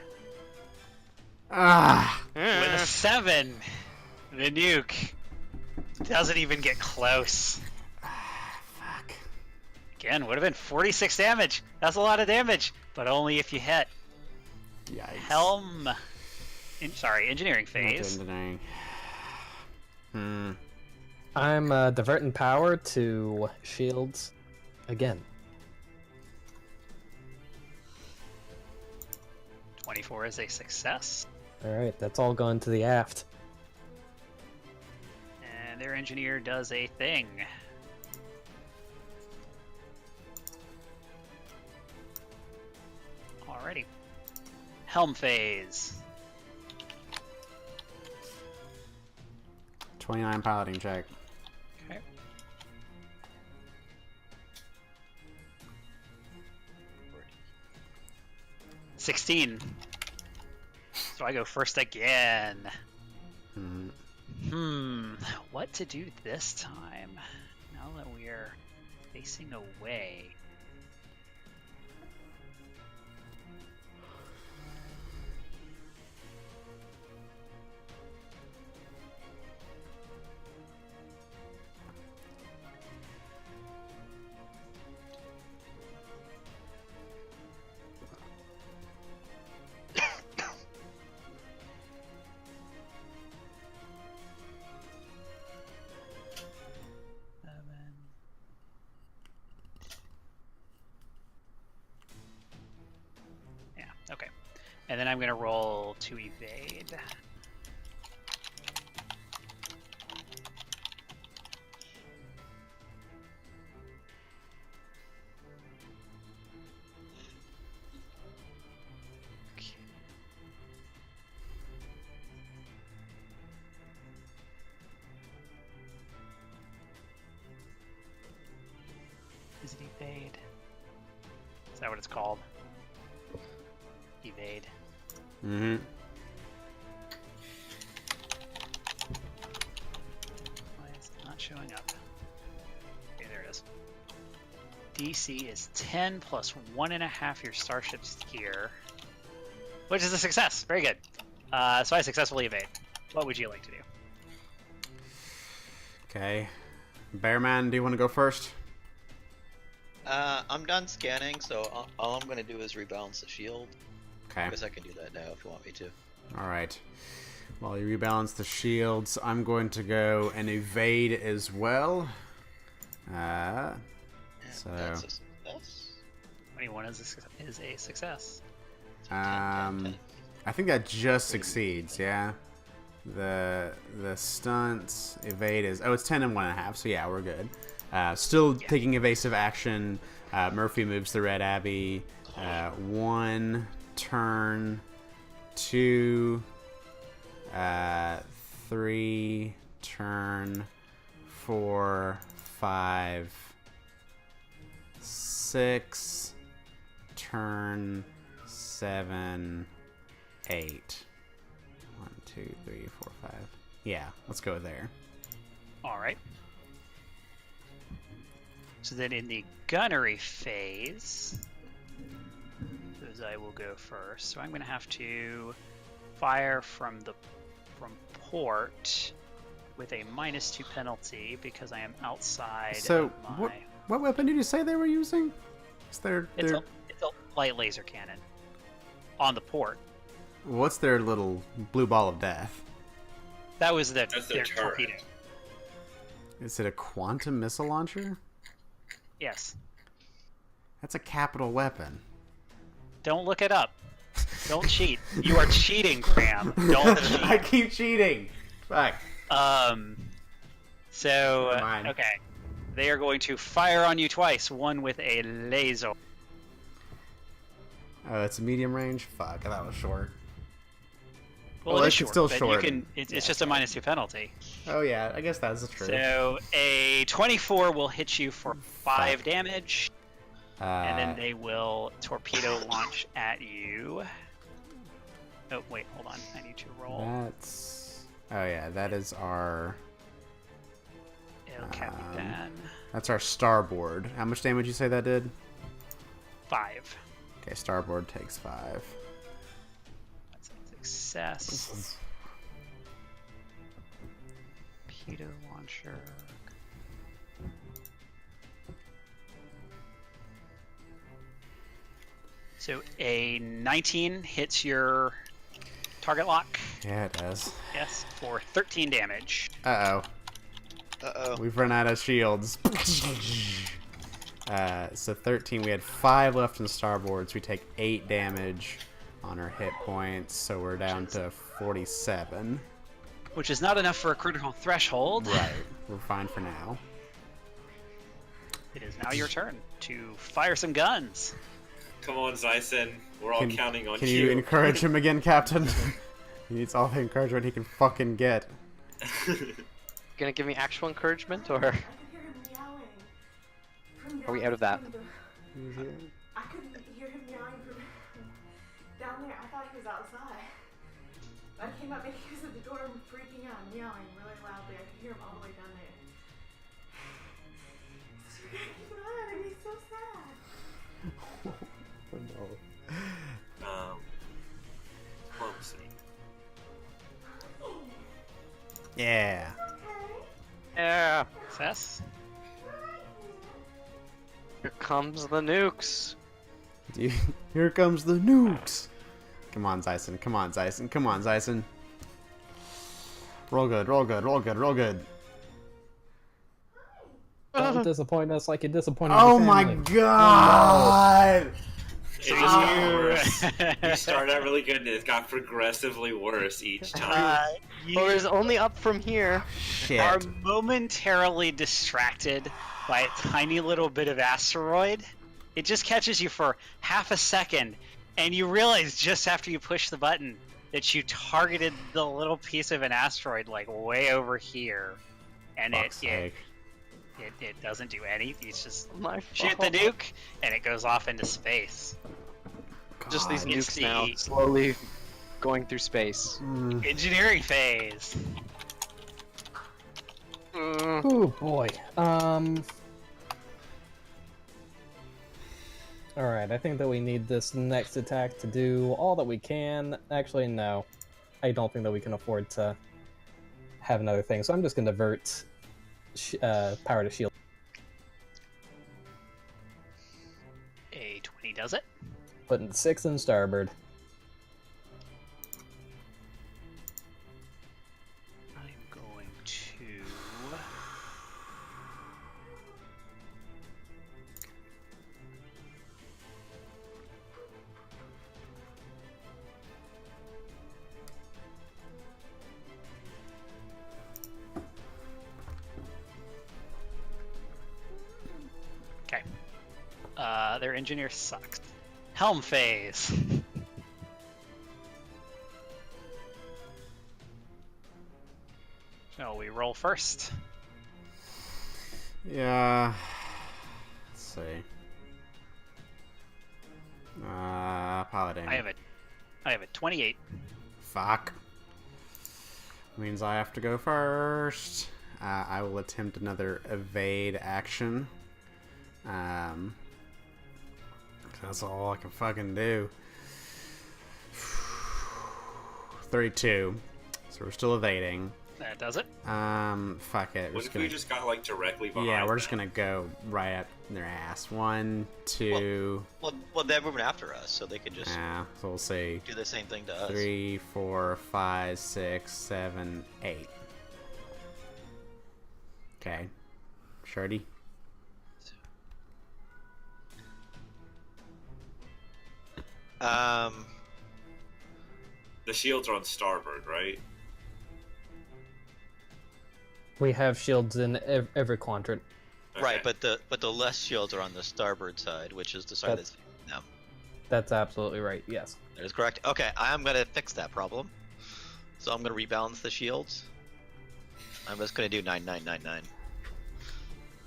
Ah. With a 7, the nuke doesn't even get close. Fuck. Again, would have been 46 damage. That's a lot of damage, but only if you hit. Yikes. Helm. Engineering Not phase. engineering. I'm diverting power to shields again. 24 is a success. Alright, that's all going to the aft. And their engineer does a thing. Alrighty. Helm phase. 29 piloting check. Okay. $16. So I go first again. What to do this time? Now that we're facing away. Yeah, okay. And then I'm going to roll to evade. Okay. Is it evade? Is that what it's called? Evade. Mm-hmm. Why is it not showing up? Okay, there it is. DC is 10 plus 1.5 your starship's gear, which is a success. Very good. So I successfully evade. What would you like to do? Okay. Bearman, do you want to go first? I'm done scanning, so all I'm gonna do is rebalance the shield. Okay. I guess I can do that now if you want me to. Alright. While you rebalance the shields, I'm going to go and evade as well. So That's a success. 21 is a success. So 10, 10, 10. I think that just succeeds, yeah. The stunts evade is it's 10 and 1.5, so yeah, we're good. Still taking evasive action. Murphy moves the Red Abbey. 1 turn, 2, 3 turn, 4, 5, 6 turn, 7, 8. 1, 2, 3, 4, 5. Yeah, let's go there. All right. So then in the gunnery phase, I will go first. So I'm going to have to fire from port with a -2 penalty because I am outside So of my... what weapon did you say they were using? Is It's a light laser cannon on the port. what's their little blue ball of death? That was That's their turret. torpedo. Is it a quantum missile launcher? Yes. That's a capital weapon. Don't look it up. Don't cheat. You are cheating, Graham. Don't I cheat. keep cheating. Fuck. So, Never mind. okay. They are going to fire on you twice, one with a laser. Oh, it's a medium range? Fuck, I thought it was short. Well, Well, it it's is short, still but short. You can, it's just a -2 penalty. Oh yeah, I guess that's true. So, a 24 will hit you for 5 damage, and then they will torpedo launch at you. Oh, wait, hold on. I need to roll. That's... Oh yeah, that is our... El Capitan. That's our starboard. How much damage you say that did? 5. Okay, starboard takes 5. That's a success. Torpedo launcher. So a 19 hits your target lock. Yeah, it does. Yes, for 13 damage. Uh-oh. Uh-oh. We've run out of shields. So 13, we had 5 left in starboards. We take 8 damage on our hit points, so we're down to 47. Which is not enough for a critical threshold. Right, we're fine for now. It is now your turn to fire some guns. Come on, Zyson. We're all counting on Can you encourage him again, Captain? He needs all the encouragement he can fucking get. Gonna give me actual encouragement, or I could hear him meowing. From are we down out of that? from I couldn't hear him meowing from down there. I thought he was outside. I came up and he was at the door freaking out, meowing really loudly. I could hear him all the way down there. So we gotta keep an eye on him. He's so sad. Oh no. Diplomacy. Yeah. Yeah. Success. Here comes the nukes. Here comes the nukes. Come on, Zyson. Come on, Zyson. Come on, Zyson. Roll good, roll good, roll good, roll good. Don't disappoint us like you disappointed Oh your my family. god! It just got worse. You started out really good and it got progressively worse each time. Well, there's only up from here. Shit. Are momentarily distracted by a tiny little bit of asteroid. It just catches you for half a second, and you realize just after you push the button that you targeted the little piece of an asteroid like way over here, and Fuck's sake. it doesn't do anything. It's just My shoot the nuke, and it goes off into space. Just these God. It's nukes now, the- slowly going through space. Engineering phase. Oh boy. Alright, I think that we need this next attack to do all that we can. Actually, no. I don't think that we can afford to have another thing, so I'm just going to divert power to shield. A 20 does it. Putting 6 in starboard. I'm going to... Okay. Their engineer sucks. Helm phase. Shall we roll first? Yeah. Let's see. Paladin. I have a 28. Fuck. Means I have to go first. I will attempt another evade action. That's all I can fucking do. 32. So we're still evading. That does it. Fuck it. What if we just got like directly behind Yeah, we're just them? gonna go right up their ass. 1, 2. Well, they're moving after us, so they can just Yeah, so we'll see. do the same thing to us. 3, 4, 5, 6, 7, 8. Okay. Shardy. The shields are on starboard, right? We have shields in every quadrant. Right, Okay. but the less shields are on the starboard side, which is the side That's- that's them. That's absolutely right. Yes. That is correct. Okay, I'm gonna fix that problem. So I'm gonna rebalance the shields. I'm just gonna do 9999.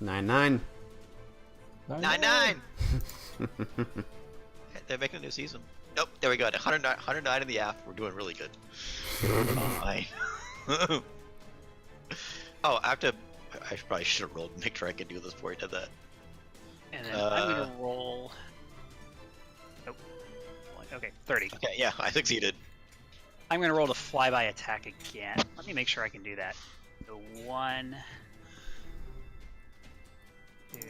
9-9. 99. They're making a new season. Nope, there we go. 109 in the app. We're doing really good. Fine. Oh, I probably should have rolled. Make sure I can do this before I did that. And then I'm gonna roll. Nope. Okay, 30. Okay, yeah, I succeeded. I'm gonna roll the flyby attack again. Let me make sure I can do that. So 1, 2,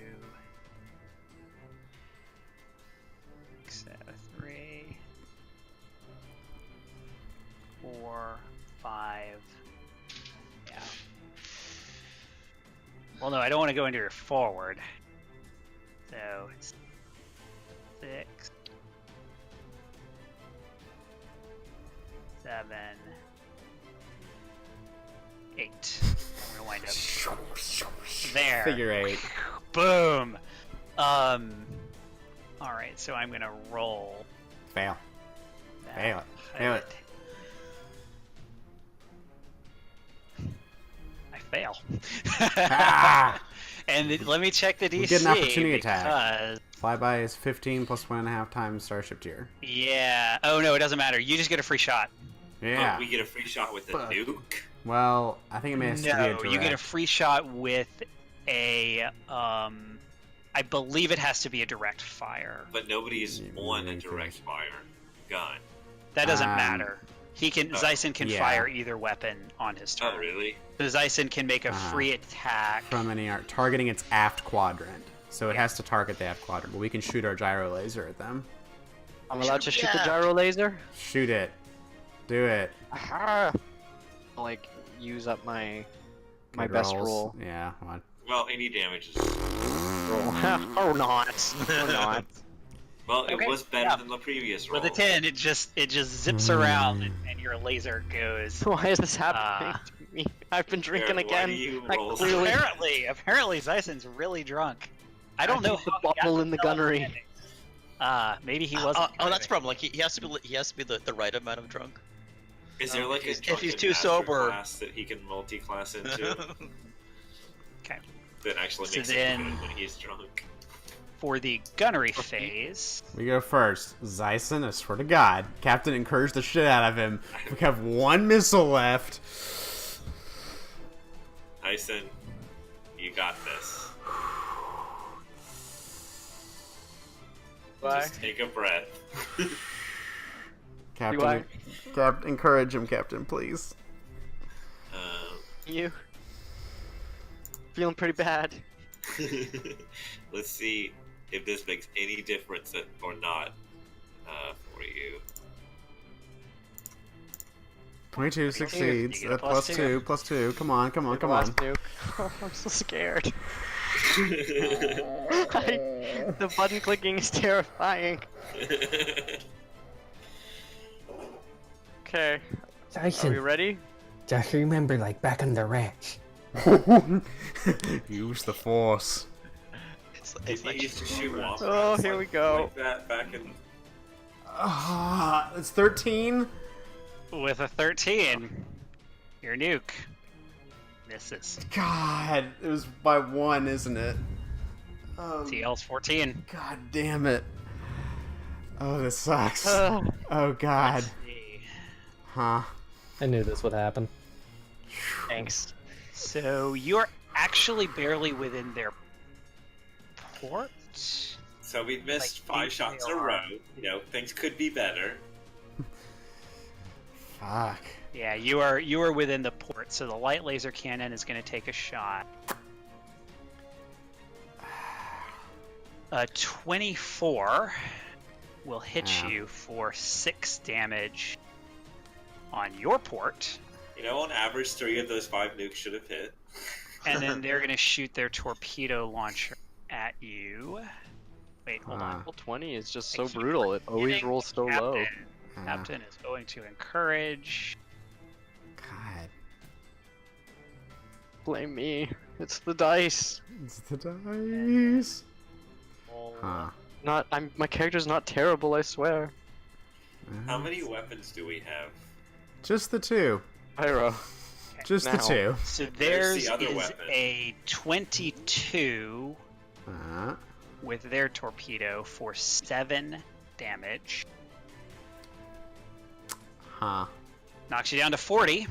3, 4, 5. Yeah. Well, no, I don't want to go into your forward. So it's 6, 7, 8. I'm gonna wind up there. Figure 8. Boom. All right, so I'm gonna roll. Fail. That. Fail it. Fail it. I fail. Ah! And let me check the DC. We get an opportunity attack. because... Flyby is 15 plus 1.5 times starship tier. Yeah. Oh no, it doesn't matter. You just get a free shot. Yeah. Oh, we get a free shot with the Fuck. nuke. Well, I think it may have to be a No, direct. you get a free shot with a. I believe it has to be a direct fire. But nobody's Yeah, on a maybe. direct fire gun. That doesn't Um, matter. He can. Oh, Zyson can yeah. fire either weapon on his turn. Oh, really? So Zyson can make a Uh-huh. free attack. From any art targeting its aft quadrant. So it has to target the aft quadrant, but we can shoot our gyro laser at them. I'm allowed to shoot the Yeah. gyro laser? Shoot it. Do it. Aha! Like, use up my Good best rolls. roll. Yeah, come on. Well, any damage is... Roll. or not. Or not. Well, it Okay, was better yeah. than the previous roll. With a 10, it just zips around and your laser goes. Why is this happening to me? I've been drinking Why again. do you I roll clearly Apparently Zyson's really drunk. I don't know keep the how he got bottle to in the tell us gunnery. landing. Maybe he wasn't. Oh, that's the problem. Like he has to be the right amount of drunk. Is there like If a he's drunken too master sober- class that he can multi-class into Okay. that actually So makes then- it good when he's drunk? For the gunnery phase, We go first. Zyson, I swear to God. Captain encouraged the shit out of him. We have one missile left. Tyson, you got this. Why? Just take a breath. Captain, encourage him, Captain, please. You? Feeling pretty bad. Let's see if this makes any difference or not for you. 22 succeeds. You get a Plus plus 2, plus 2. Come on, come on, come on. Last nuke. Oh, I'm so scared. The button clicking is terrifying. Okay, are we Jason, ready? just remember, like back on the ranch. Use the force. It's He like used to shoot wombats Oh, here we go. Like that back in... It's 13. with a 13, your nuke misses. God, it was by 1, isn't it? Oh, TL's 14. God damn it. Oh, this sucks. Ugh. Oh, God. Huh. I knew this would happen. Thanks. So you're actually barely within their port. So we've missed Like, 5 shots in a AR. row. You know, things could be better. Fuck. Yeah, you are within the port, so the light laser cannon is going to take a shot. 24 will hit Yeah. you for 6 damage on your port. You know, on average, 3 of those 5 nukes should have hit. and then they're gonna shoot their torpedo launcher at you. Wait, hold on. Roll 20 is just I so keep brutal. It always forgetting rolls so low. Captain is going to encourage. God. Blame me. It's the dice. It's the dice. Roll. My character's not terrible, I swear. How many weapons do we have? Just the two. Pyro. Just the Now. two. So There's theirs the other is weapon. a 22 with their torpedo for 7 damage. Huh. Knocks you down to 40.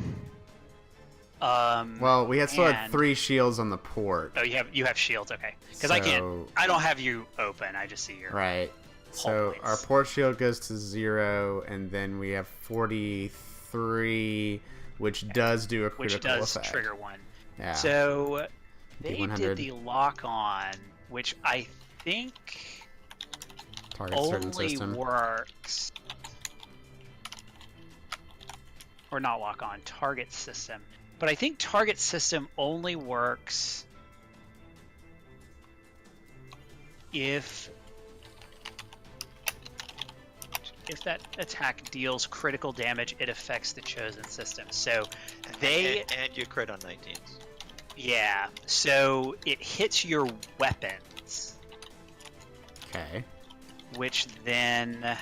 Well, we still had and- 3 shields on the port. Oh, you have shields, okay. Because I don't have you open. I just see your Right. So points. our port shield goes to 0, and then we have 43, which does do a critical which does effect. trigger one. Yeah. So they D100. did the lock on, which I think Target certain only system. works, or not lock on, target system. But I think target system only works if that attack deals critical damage, it affects the chosen system. So they and you crit on 19s. yeah, so it hits your weapons, Okay. which then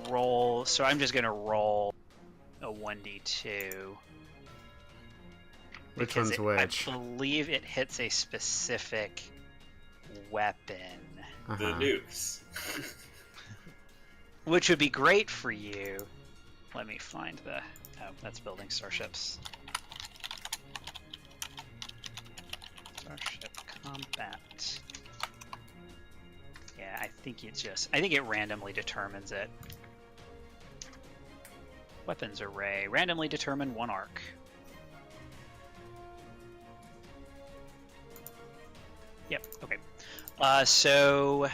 roll. So I'm just gonna roll a 1d2. Which because one's which? I believe it hits a specific weapon, The Uh-huh. nukes. which would be great for you. Let me find the. Oh, that's building starships. Starship combat. Yeah, I think it randomly determines it. Weapons array. Randomly determine 1 arc. Yep, okay. So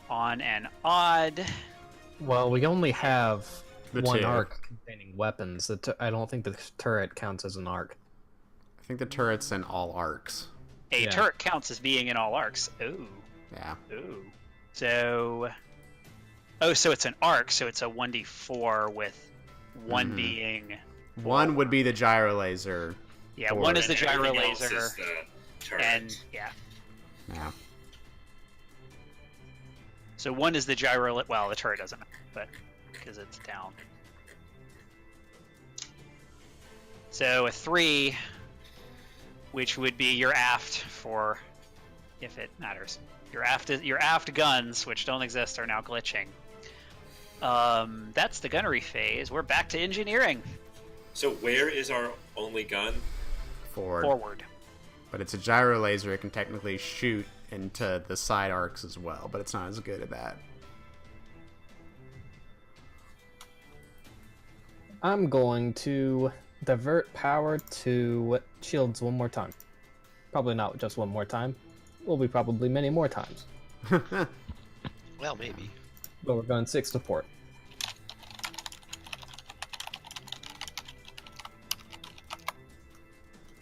on an odd, Well, we only have The 1 two. arc containing weapons. I don't think the turret counts as an arc. I think the turret's in all arcs. a Yeah. turret counts as being in all arcs. Ooh, Yeah. ooh. So, so it's an arc. So it's a 1d4 with 1 Mhm. being. 1 would be the gyro laser. Yeah, Or- 1 is the And gyro everything else laser, is the turret. and yeah. Yeah. So 1 is the gyro. Well, the turret doesn't matter, but because it's down. So a 3, which would be your aft for, if it matters. Your aft guns, which don't exist, are now glitching. That's the gunnery phase. We're back to engineering. So where is our only gun? Forward. But it's a gyro laser. It can technically shoot into the side arcs as well, but it's not as good at that. I'm going to divert power to shields 1 more time. Probably not just 1 more time. Will be probably many more times. Well, maybe. But we're going 6 to port.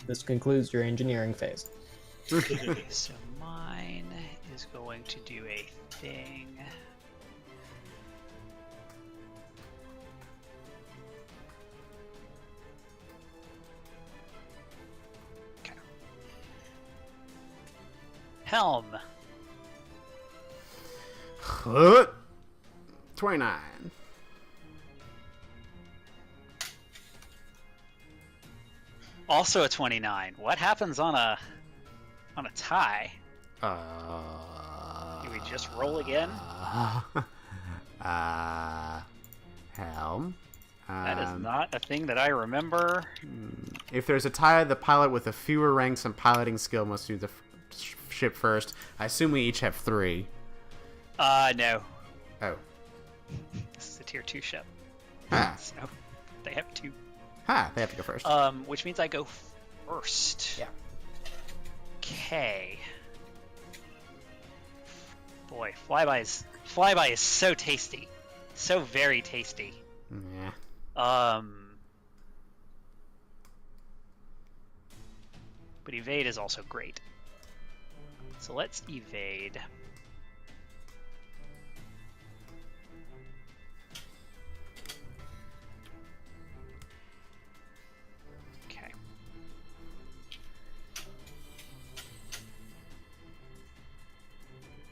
This concludes your engineering phase. Okay, so mine is going to do a thing. Okay. Helm. 29. Also a 29. What happens on a tie? Do we just roll again? Helm. That is not a thing that I remember. If there's a tie, the pilot with the fewer ranks and piloting skill must do the ship first. I assume we each have 3. No. Oh. This is a tier 2 ship. Ah. So they have 2. Ha, they have to go first. Which means I go first. Yeah. Okay. Boy, flyby is so tasty. So very tasty. Yeah. But evade is also great. So let's evade. Okay.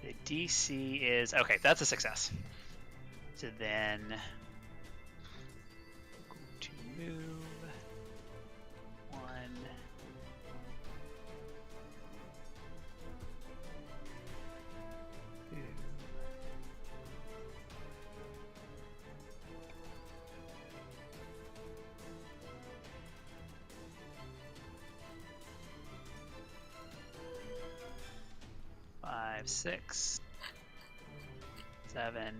The DC is... Okay, that's a success. So then... going to move... 1... 2... 5, 6, 7,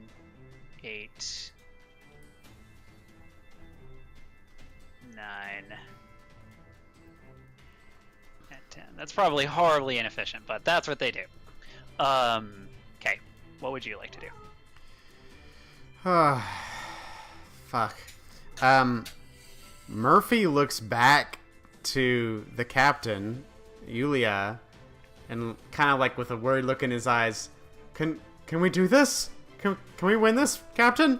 8, 9, and 10. That's probably horribly inefficient, but that's what they do. Okay. What would you like to do? Fuck. Murphy looks back to the captain, Yulia, and kind of like with a worried look in his eyes. Can we do this? Can we win this, Captain?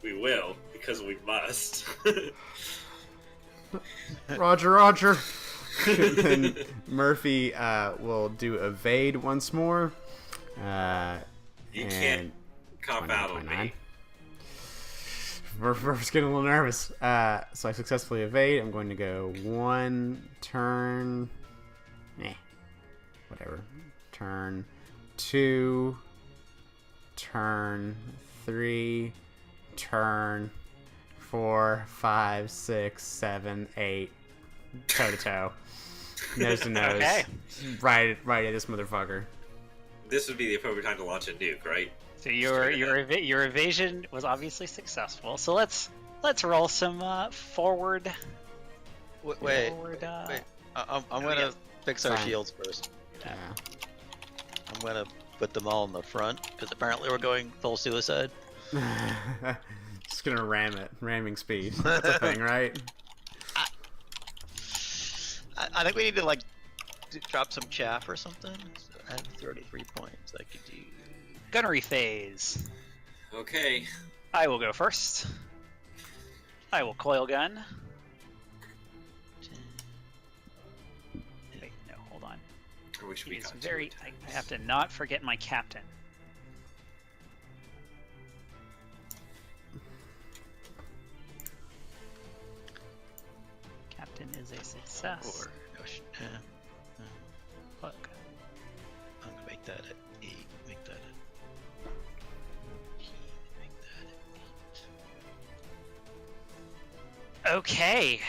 We will, because we must. Roger, Roger. Then Murphy will do evade once more. You can't cop out on me. Murphy's getting a little nervous. So I successfully evade. I'm going to go 1 turn. Whatever. Turn 2. Turn 3. Turn 4, 5, 6, 7, 8. Toe to toe. Nose to nose. Okay. Right at this motherfucker. This would be the appropriate time to launch a nuke, right? So your evasion was obviously successful. So let's roll some forward. Wait. Forward, I'm gonna fix our shields first. Yeah. I'm gonna put them all in the front because apparently we're going full suicide. Just gonna ram it. Ramming speed. That's a thing, right? I think we need to like drop some chaff or something. So I have 33 points. I could do. Gunnery phase. Okay. I will go first. I will coil gun. Wait, no, hold on. I wish we It's got very. to it. I have to not forget my captain. Captain is a success. Or no, Look. I'm gonna make that at 8. Make that at. Make that at 8. Okay.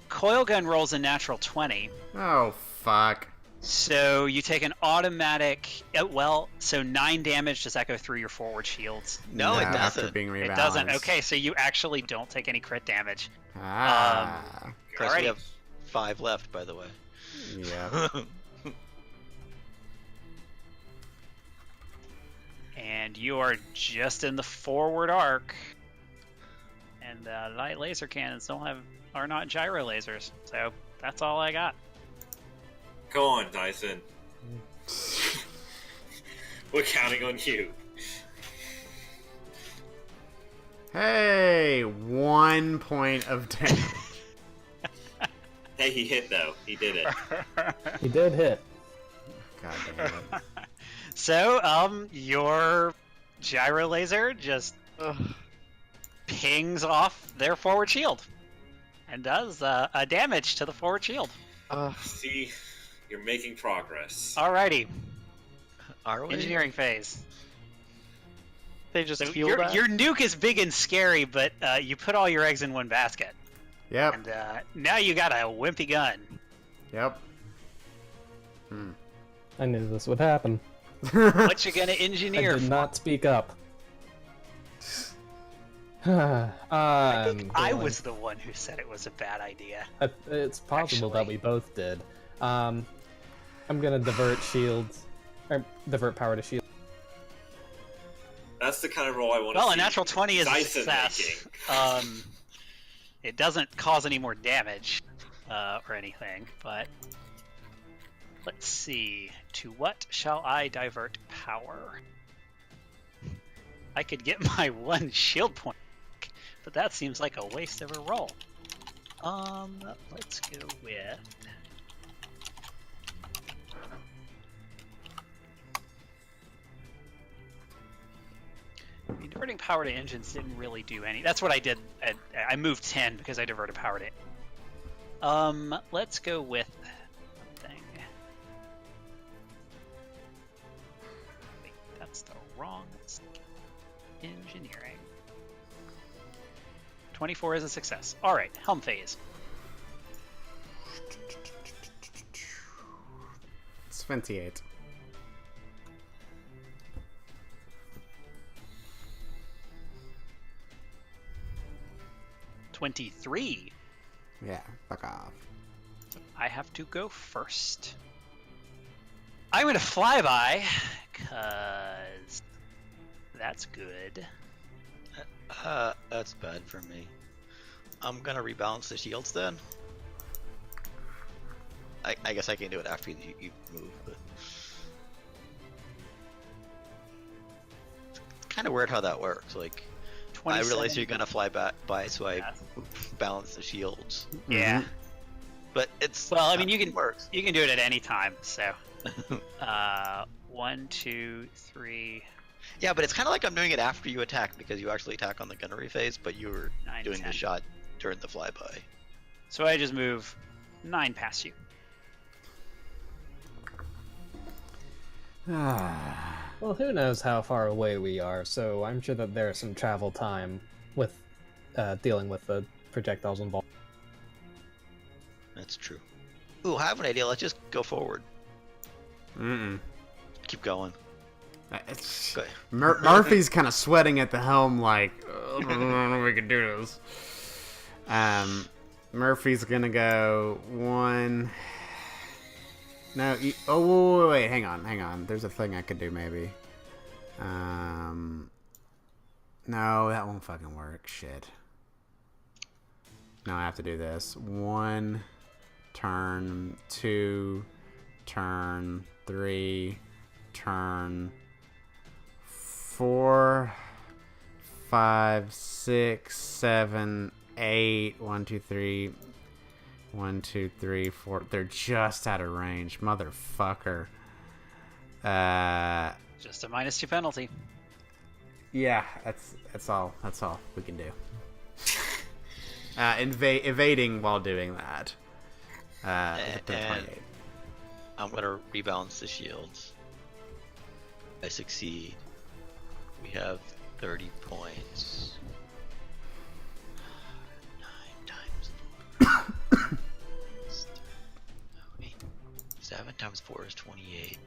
Coil gun rolls a natural 20. Oh, fuck. So you take an automatic. So 9 damage. Does that go through your forward shields? No, it After doesn't. being rebalanced. It doesn't. Okay, so you actually don't take any crit damage. Ah. Chris, Alrighty. we have 5 left, by the way. Yeah. And you are just in the forward arc. And light laser cannons are not gyro lasers. So that's all I got. Go on, Dyson. We're counting on you. Hey, 1 point of damage. Hey, he hit though. He did it. He did hit. God damn it. So, your gyro laser just pings off their forward shield and does a damage to the forward shield. See, you're making progress. Alrighty, Are we? engineering phase. They just So feel your that. nuke is big and scary, but you put all your eggs in one basket, Yep. and now you got a wimpy gun. Yep. I knew this would happen. What you gonna I engineer? did not speak up. I think I was the one who said it was a bad idea. It's possible that Actually. we both did. I'm gonna divert shields, or divert power to shield. That's the kind of roll I want to see. Well, a natural 20 is a Dyson success. making. It doesn't cause any more damage. or anything, but let's see. To what shall I divert power? I could get my 1 shield point, but that seems like a waste of a roll. Let's go with... I mean, diverting power to engines didn't really do any. That's what I did. I moved 10 because I diverted power to. Let's go with something. Wait, that's the wrong engineering. 24 is a success. All right, helm phase. It's 28. $23. Yeah, fuck off. I have to go first. I'm gonna flyby, cause that's good. That's bad for me. I'm gonna rebalance the shields then. I guess I can do it after you move, but it's kind of weird how that works. Like, I realize you're gonna fly back by, so I balance the shields. Yeah. But it's Well, I mean, you can do it at any time. So, 1, 2, 3. Yeah, but it's kind of like I'm doing it after you attack because you actually attack on the gunnery phase, but you were 9, doing 10. the shot during the flyby. So I just move 9 past you. Well, who knows how far away we are, so I'm sure that there's some travel time with dealing with the projectiles involved. That's true. Ooh, I have an idea. Let's just go forward. Keep going. Go ahead. Murphy's kind of sweating at the helm, like, I don't know if we can do this. Murphy's gonna go 1. No, wait, hang on. There's a thing I could do, maybe. No, that won't fucking work. Shit. No, I have to do this. 1 turn, 2 turn, 3 turn, 4, 5, 6, 7, 8. 1, 2, 3. 1, 2, 3, 4. They're just out of range, motherfucker. Just a -2 penalty. Yeah, that's all we can do. Evading while doing that. And 28. I'm gonna rebalance the shields. I succeed. We have 30 points. 9 times 4. 7 times 4 is 28.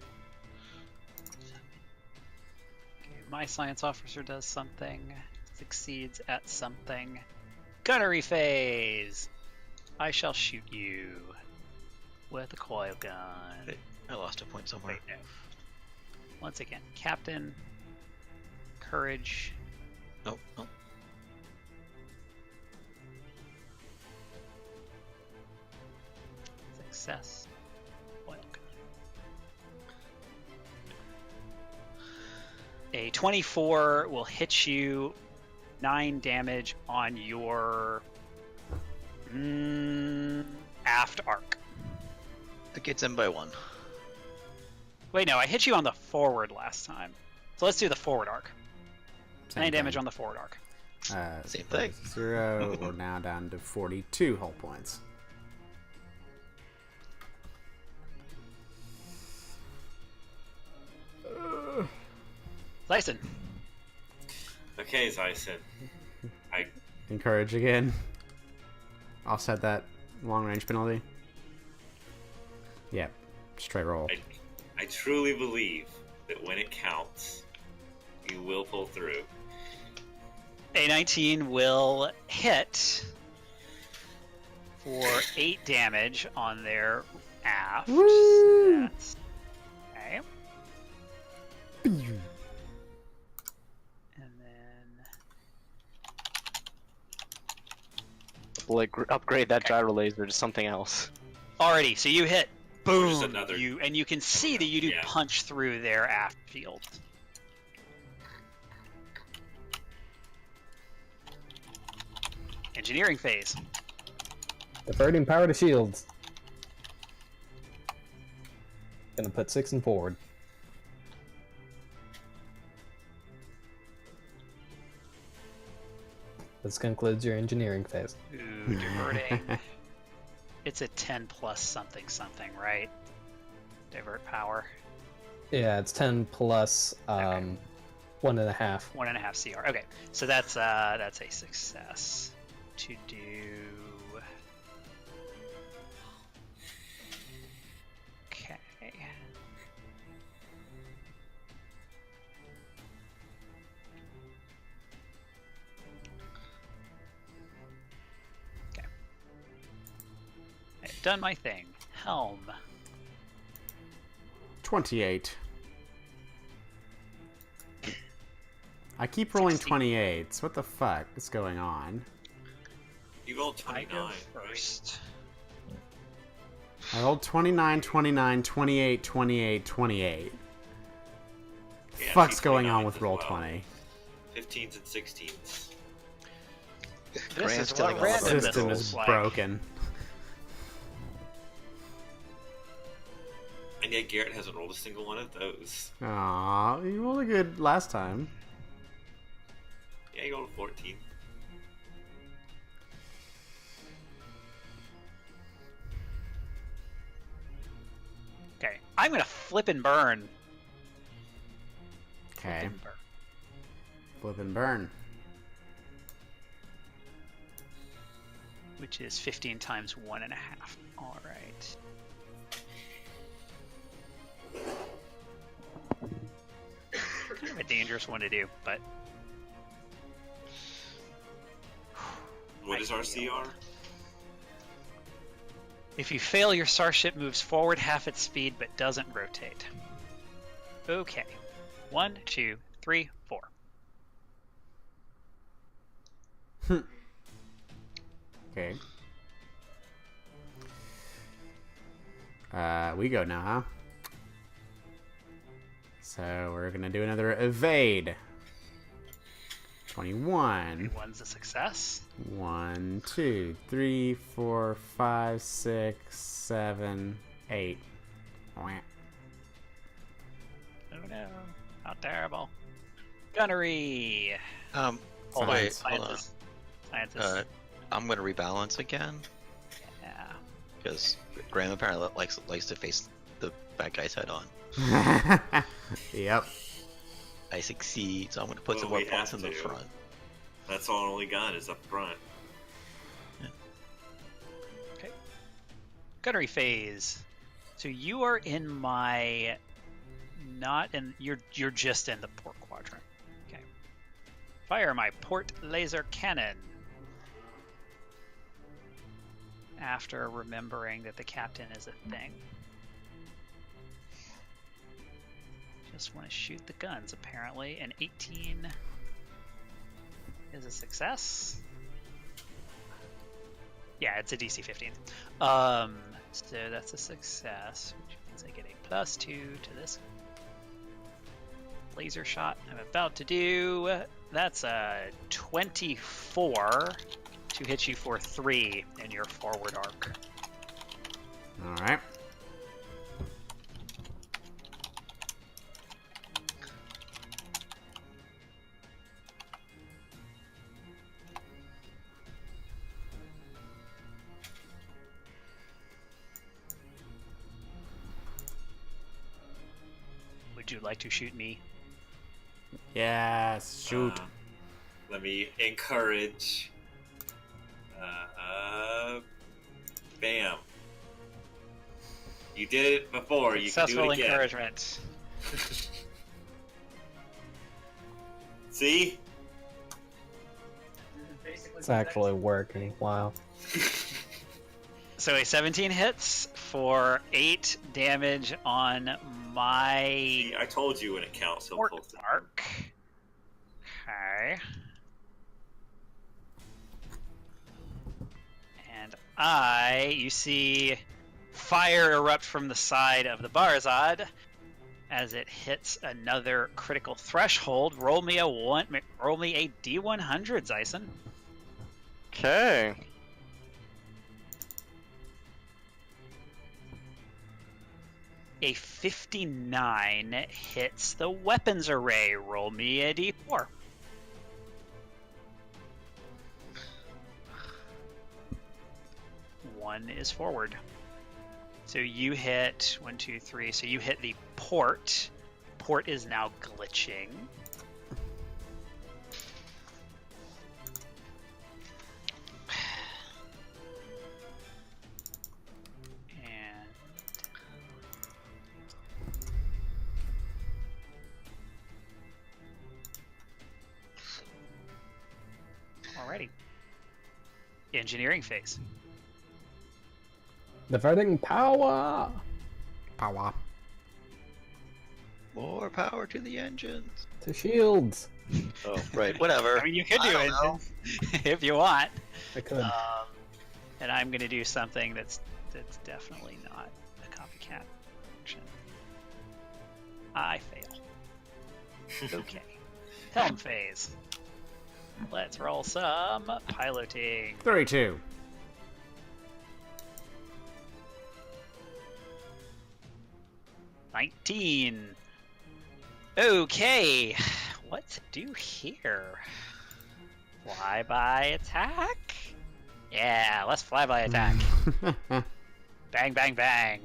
Okay, my science officer does something. Succeeds at something. Gunnery phase! I shall shoot you with a coil gun. Wait, I lost a point somewhere. Wait, no. Once again, Captain. Courage. Oh. Success. Coil gun. A 24 will hit you 9 damage on your aft arc. It gets in by 1. Wait, no, I hit you on the forward last time. So let's do the forward arc. 9 damage on the forward arc. Same thing. 0. We're now down to 42 hull points. Lyson. Okay, Zyson. I Encourage again. Offset that long range penalty. Yep. Straight roll. I truly believe that when it counts, you will pull through. A 19 will hit for 8 damage on their aft. Woo! That's okay. And then like upgrade that gyro laser to something else. Alrighty, so you hit. Or just Boom! another- And you can see that you do Yeah. punch through their aft shield. Engineering phase. Diverting power to shields. Gonna put 6 in forward. This concludes your engineering phase. Ooh, diverting. It's a 10 plus something something, right? Divert power. Yeah, it's 10 plus Okay. 1.5. 1.5 CR. Okay, so that's a success. To do. Okay. Okay. I've done my thing. Helm. 28. I keep rolling 16. 28s. What the fuck is going on? You rolled I 29. go right? first. I rolled 29, 29, 28, 28, 28. Yeah, I Fuck's see going 29 on with as roll well. 20? 15s and 16s. This Grant's is telling what all of them randomness System looks is like. broken. And yet Garrett hasn't rolled a single one of those. Aw, you rolled a good last time. Yeah, you rolled a 14. Okay, I'm gonna flip and burn. Okay. Flip and burn. Flip and burn. Which is 15 times 1.5. All right. Kind of a dangerous one to do, but What is our failed. CR? If you fail, your starship moves forward half its speed but doesn't rotate. Okay. 1, 2, 3, 4. Okay. We go now, huh? So we're gonna do another evade. 21. One's a success. 1, 2, 3, 4, 5, 6, 7, 8. Wah. Oh no. How terrible. Gunnery. Wait, hold on. Scientist. Scientist. I'm gonna rebalance again Yeah. because Graham apparently likes to face the bad guys head on. Yep. I succeed, so I'm gonna put Well, some more we points have in the to. front. That's our only gun is up front. Okay. Gunnery phase. So you are in my not in you're just in the port quadrant. Okay. Fire my port laser cannon. After remembering that the captain is a thing. Just want to shoot the guns, apparently. An 18 is a success. Yeah, it's a DC 15. So that's a success, which means I get a +2 to this laser shot I'm about to do. That's a 24 to hit you for 3 in your forward arc. Alright. Would you like to shoot me? Yes, shoot. Let me encourage. Bam. You did it before. You can do Successful it again. encouragement. See? It's actually working. Wow. So a 17 hits for 8 damage on my See, I told you when it counts, he'll port pull it. arc. Okay. You see fire erupt from the side of the Barzad as it hits another critical threshold. Roll me a D100, Zyson. Okay. A 59 hits the weapons array. Roll me a D4. One is forward. So you hit 1, 2, 3. So you hit the port. Port is now glitching. And alrighty. Engineering phase. Diverting power! Power. More power to the engines. To shields! Oh, right. Whatever. I mean, you could do I it don't know. if you want. I could. And I'm going to do something that's definitely not a copycat action. I fail. Okay. Helm phase. Let's roll some piloting. 32. $19. Okay. What to do here? Flyby attack? Yeah, let's flyby attack. Bang, bang, bang.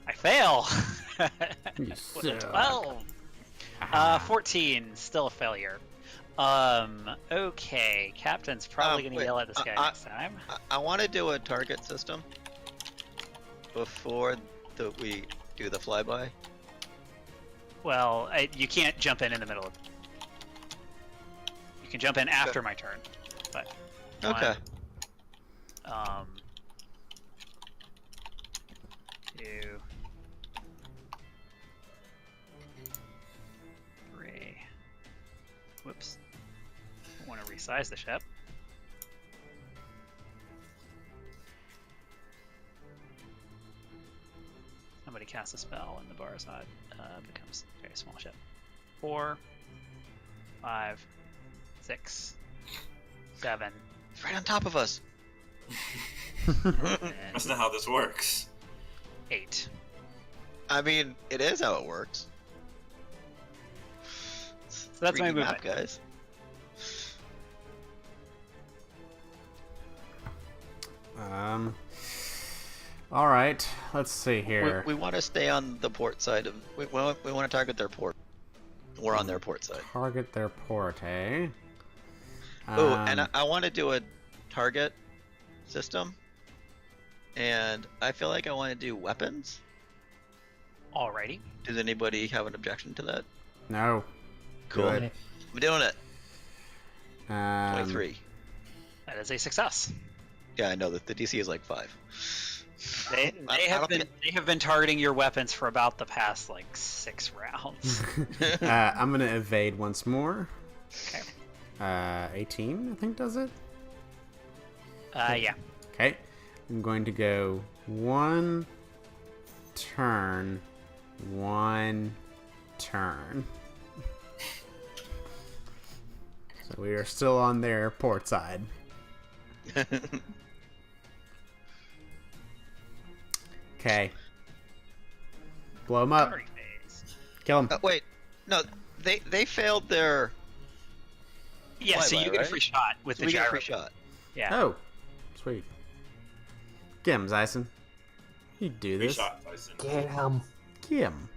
I fail. You With a suck. 12. 14, still a failure. Okay, Captain's probably gonna wait, yell at this guy next time. I want to do a target system before we do the flyby. Well, you can't jump in the middle of. You can jump in after my turn, but. Okay. 1, 2, 3. Whoops. I want to resize the ship. Somebody casts a spell and the Barzad becomes a very small ship. 4, 5, 6, 7. It's right on top of us. That's not how this works. 8. I mean, it is how it works. So that's my 3D movement. map, guys. All right. Let's see here. We want to stay on the port side of. We want to target their port. We're on their port side. Target their port, eh? Oh, and I want to do a target system. And I feel like I want to do weapons. Alrighty. Does anybody have an objection to that? No. Cool. Good. I'm doing it. Um, 23. That is a success. Yeah, I know that the DC is like 5. They I have don't been targeting your weapons for about the past like 6 rounds. I'm gonna evade once more. Okay. 18, I think, does it? Yeah. Okay. I'm going to go 1 turn, 1 turn. So we are still on their port side. Okay. Blow them up. Gunnery phase. Kill them. Wait, no, they failed their. Yeah, so Flyby, you get a right? free shot with So the we get a gyro. free shot. Yeah. Oh, sweet. Get him, Zyson. You do Free this. shot, Tyson. Get him. Get him.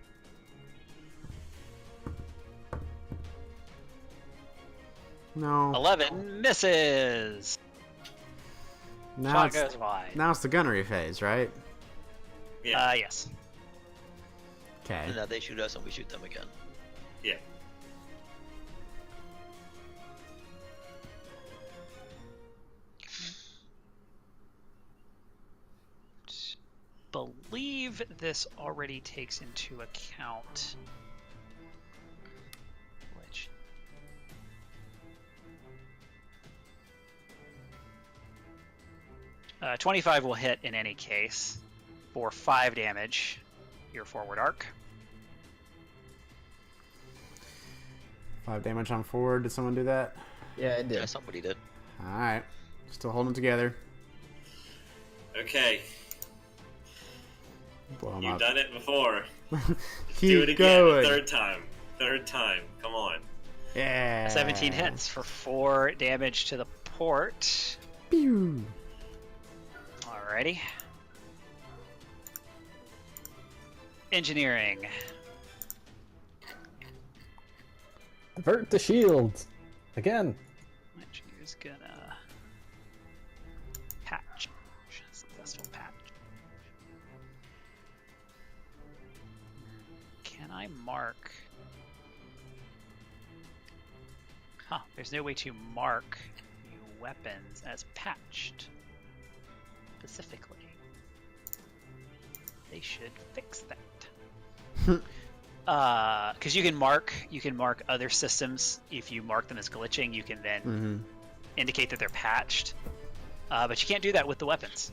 No. 11 misses. Now Shot it's, goes wide. now it's the gunnery phase, right? Yeah. Yes. Okay. And now they shoot us and we shoot them again. Yeah. Believe this already takes into account 25 will hit in any case for 5 damage. Your forward arc. 5 damage on forward. Did someone do that? Yeah, it did. Yeah, somebody did. Alright. Still holding together. Okay, Blow him you've up. done it before. Keep Do it again. going. Third time. Third time. Come on. Yeah. 17 hits for 4 damage to the port. Pew. Alrighty. Engineering. Avert the shield. Again. Engineer's gonna patch. Successful patch. Can I mark? Huh, there's no way to mark new weapons as patched. Specifically. They should fix that. Because you can mark other systems. If you mark them as glitching, you can then indicate that they're patched. But you can't do that with the weapons.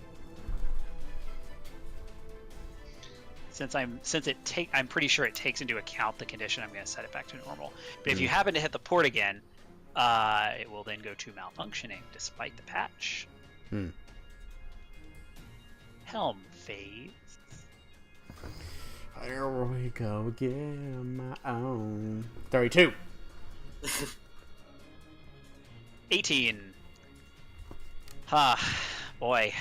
I'm pretty sure it takes into account the condition. I'm going to set it back to normal. But if you happen to hit the port again, it will then go to malfunctioning despite the patch. Helm phase. Here we go again, my own. 32. 18. Boy.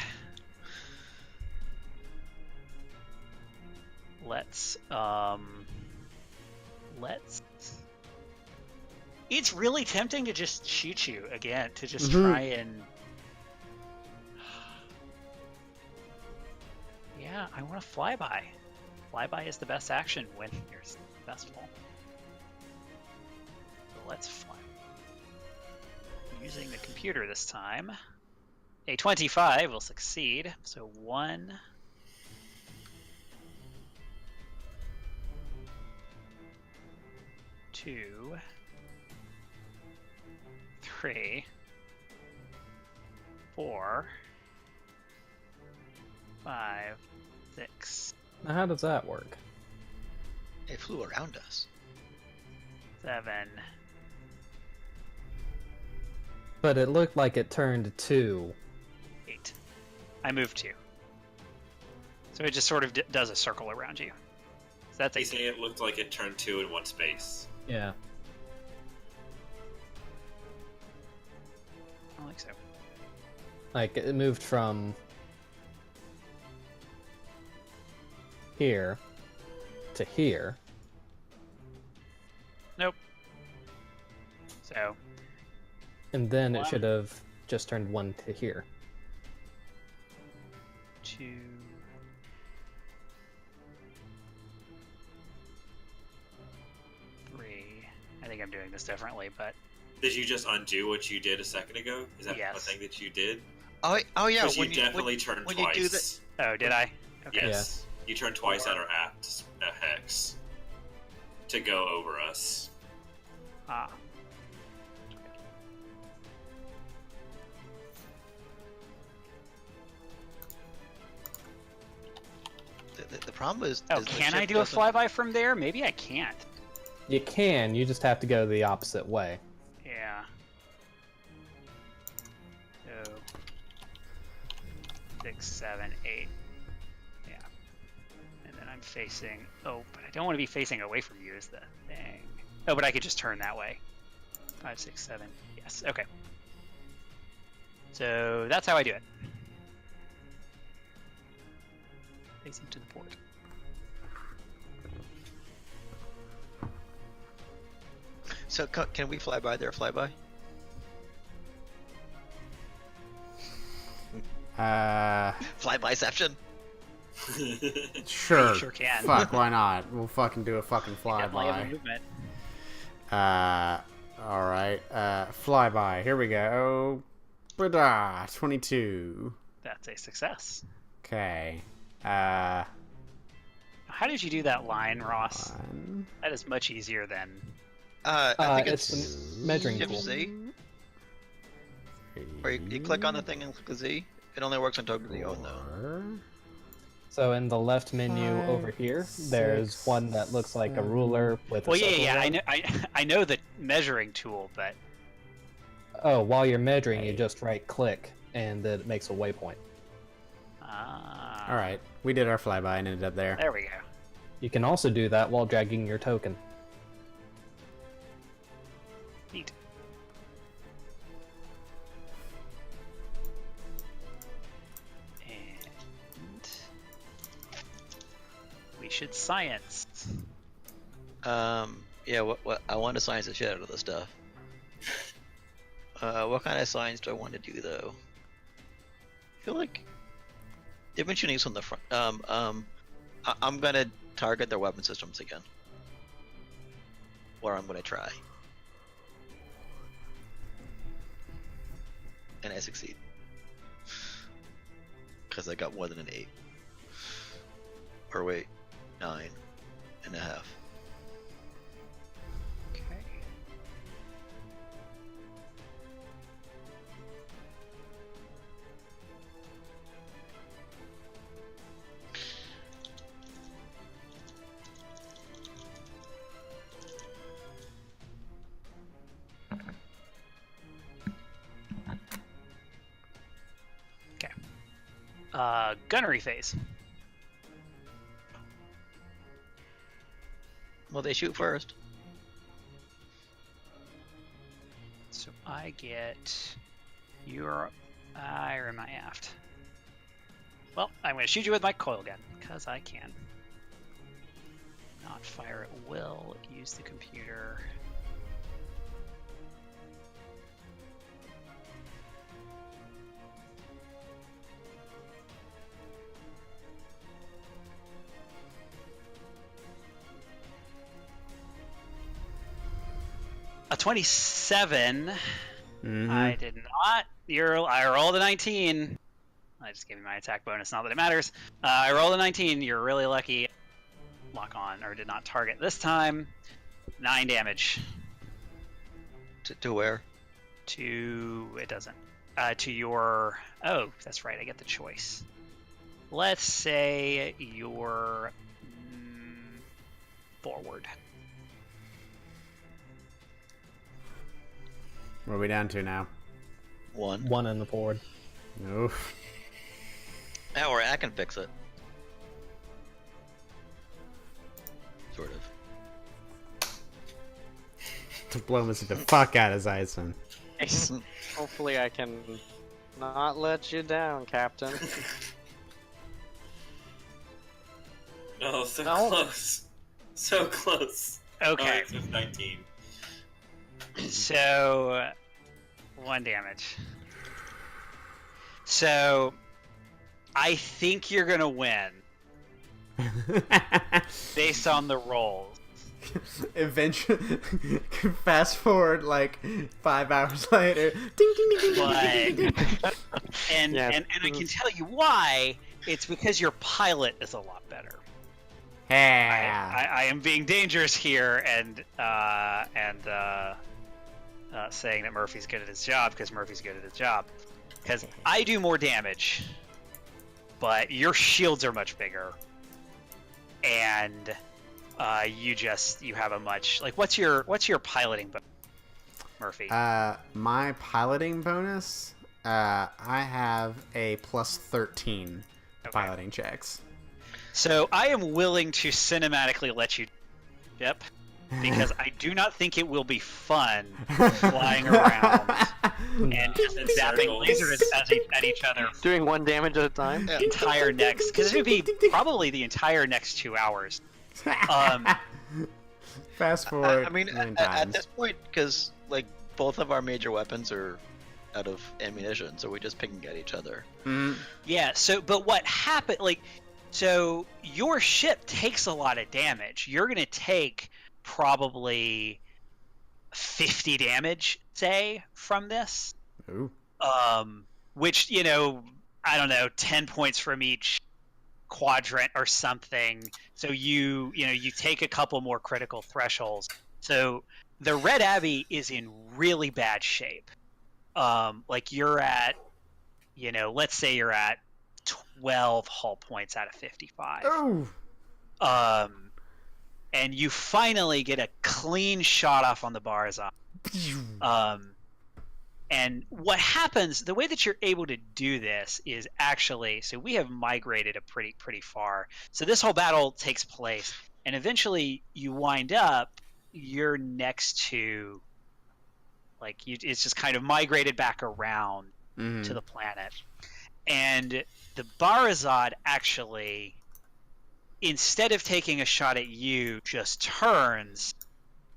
Let's. It's really tempting to just shoot you again, to just try and. Yeah, I want to flyby. Flyby is the best action when you're successful. So let's fly. Using the computer this time. A 25 will succeed. So 1. 2. 3. 4. 5. 6. Now, how does that work? It flew around us. 7. But it looked like it turned 2. 8. I moved 2. So it just sort of does a circle around you. So that's He's 8. saying it looked like it turned 2 in one space. Yeah. I don't think so. Like, it moved from here to here. Nope. So, And then it Wow. should have just turned 1 to here. 2. 3. I think I'm doing this differently, but Did you just undo what you did a second ago? Is that Yes. a thing that you did? Oh yeah. Because When you definitely turned when twice. you do that, oh, did I? Okay. Yes. You turned twice at our apt hex to go over us. Ah. the problem is. Oh, is the can ship I do a doesn't- flyby from there? Maybe I can't. You can, you just have to go the opposite way. Yeah. So 6, 7, 8. Yeah. And then I'm facing. Oh, but I don't want to be facing away from you. Is the thing? Oh, but I could just turn that way. 5, 6, 7. Yes. Okay. So that's how I do it. Facing to the port. So can we fly by there? Fly by? Fly byception. Sure. Sure can. Fuck, why not? We'll fucking do a fucking Definitely have a flyby. movement. Alright. Flyby. Here we go. Bada, 22. That's a success. Okay. How did you do that line, Ross? 1. That is much easier than. I think it's it's the measuring Shift tool. Z. Or you click on the thing and click a Z. It only works on tokens you own, though. So in the left menu over here, there's one that looks like a ruler with a Well, yeah, circle yeah, around. I know the measuring tool, but Oh, while you're measuring, you just right-click, and it makes a waypoint. All right, we did our flyby and ended up there. There we go. You can also do that while dragging your token. Neat. And we should science. Yeah, what I want to science the shit out of this stuff. What kind of science do I want to do, though? I feel like they've been shooting this on the front. I'm gonna target their weapon systems again. Or I'm gonna try. And I succeed. Because I got more than an 8. Or wait, 9.5. Okay. Gunnery phase. Well, they shoot first. So I get your you're in my aft. Well, I'm going to shoot you with my coil gun, because I can. Not fire at will, use the computer. A 27. I did not. I rolled a 19. I just gave you my attack bonus, not that it matters. I rolled a 19. You're really lucky. Lock on, or did not target this time. 9 damage. To where? To... it doesn't. To your... oh, that's right, I get the choice. Let's say your... forward. What are we down to now? 1. 1 in the forward. Oof. Yeah, or I can fix it. Sort of. Diplomacy the fuck out of Zyson. Hopefully I can not let you down, Captain. No, so No. close. So close. Okay. Oh, it's just 19. So, 1 damage. So, I think you're gonna win based on the rolls. Eventually, fast forward like 5 hours later. Ding, ding, ding, ding, ding, ding, ding, ding. And Yeah. and I can tell you why. It's because your pilot is a lot better. Yeah. I am being dangerous here and saying that Murphy's good at his job because Murphy's good at his job. Because I do more damage, but your shields are much bigger, and you have a much what's your piloting bonus, Murphy? My piloting bonus, I have a plus 13 Okay. piloting checks. So I am willing to cinematically let you ship because I do not think it will be fun flying around and just zapping lasers at each other Doing 1 damage at a time? the entire next, because it would be probably the entire next 2 hours. Fast forward. I mean, 9 at times. this point, because like both of our major weapons are out of ammunition, so we're just picking at each other. Mhm. Yeah, so, but what happened, so your ship takes a lot of damage. You're going to take probably 50 damage, say, from this. Ooh. Which, I don't know, 10 points from each quadrant or something. So you take a couple more critical thresholds. So the Red Abbey is in really bad shape. You're at let's say you're at 12 hull points out of 55. Oh. And you finally get a clean shot off on the Barzan. And what happens, the way that you're able to do this is actually, so we have migrated a pretty far. So this whole battle takes place, and eventually you wind up, you're next to, it's just kind of migrated back around to the planet. And the Barazad actually, instead of taking a shot at you, just turns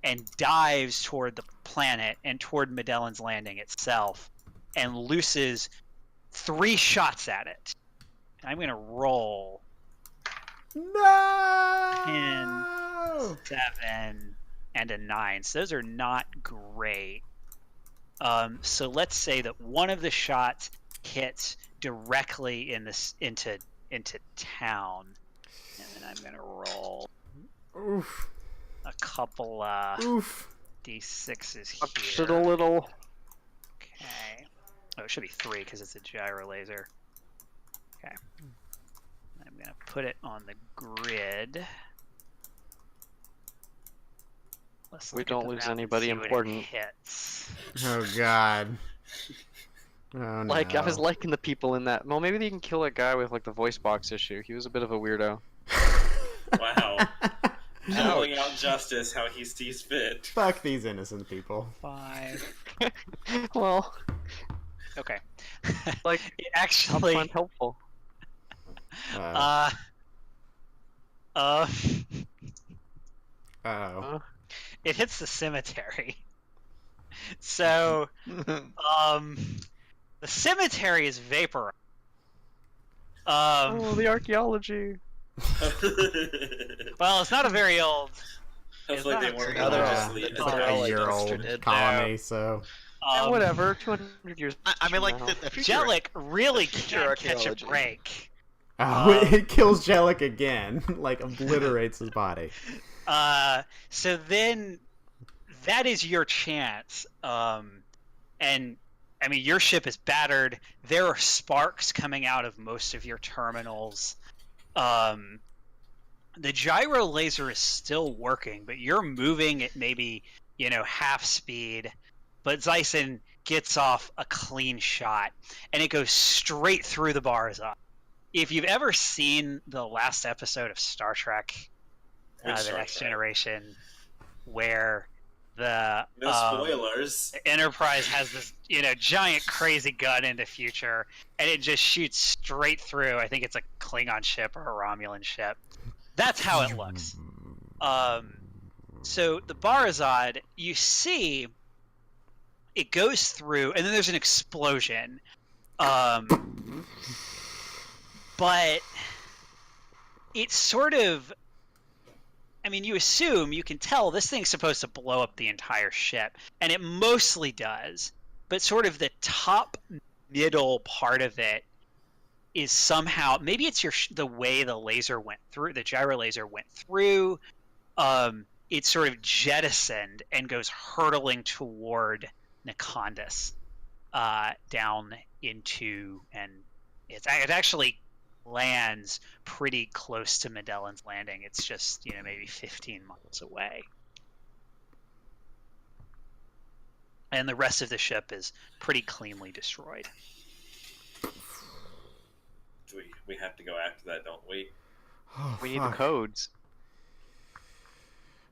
and dives toward the planet and toward Medellin's Landing itself and looses 3 shots at it. And I'm going to roll No! 10, 7, and a 9. So those are not great. So let's say that one of the shots hits directly into town. And then I'm going to roll Oof. a couple Oof. D6s Touch it here. a little. Okay. Oh, it should be 3 because it's a gyro laser. Okay. I'm going to put it on the grid. Let's We look at don't the lose map and anybody see what it important. hits. Oh god. Oh, Like, no. I was liking the people in that. Well, maybe they can kill that guy with, like, the voice box issue. He was a bit of a weirdo. Wow. Doling out justice how he sees fit. Fuck these innocent people. 5. Well, Okay. like, It I'll actually. find helpful. Uh. Uh-oh. It hits the cemetery. So, the cemetery is vaporized. Oh, the archaeology. Well, it's not a very old. Hopefully not they a weren't very gonna old- just Yeah, leave it's it like there a like year-old Dexter did. colony, so... Yeah, whatever, 200 years. I mean, like from now. the future. Jellic really future can't catch a archaeology. break. Oh, it kills Jellic again. Like, obliterates his body. So then, that is your chance. And I mean, your ship is battered. There are sparks coming out of most of your terminals. The gyro laser is still working, but you're moving at maybe, half speed. But Zyson gets off a clean shot, and it goes straight through the Barzan. If you've ever seen the last episode of Star Trek, Which The Star Next Trek? Generation, where the No spoilers. Enterprise has this, giant crazy gun in the future, and it just shoots straight through. I think it's a Klingon ship or a Romulan ship. That's how it looks. So the Barazad, you see, it goes through, and then there's an explosion. But it's sort of, I mean, you can tell this thing's supposed to blow up the entire ship, and it mostly does, but sort of the top middle part of it is somehow, maybe it's the way the laser went through, the gyro laser went through, it's sort of jettisoned and goes hurtling toward Nakondis, down into, and it actually lands pretty close to Medellin's Landing. It's just, maybe 15 miles away. And the rest of the ship is pretty cleanly destroyed. We have to go after that, don't we? Oh, We need the fuck. codes.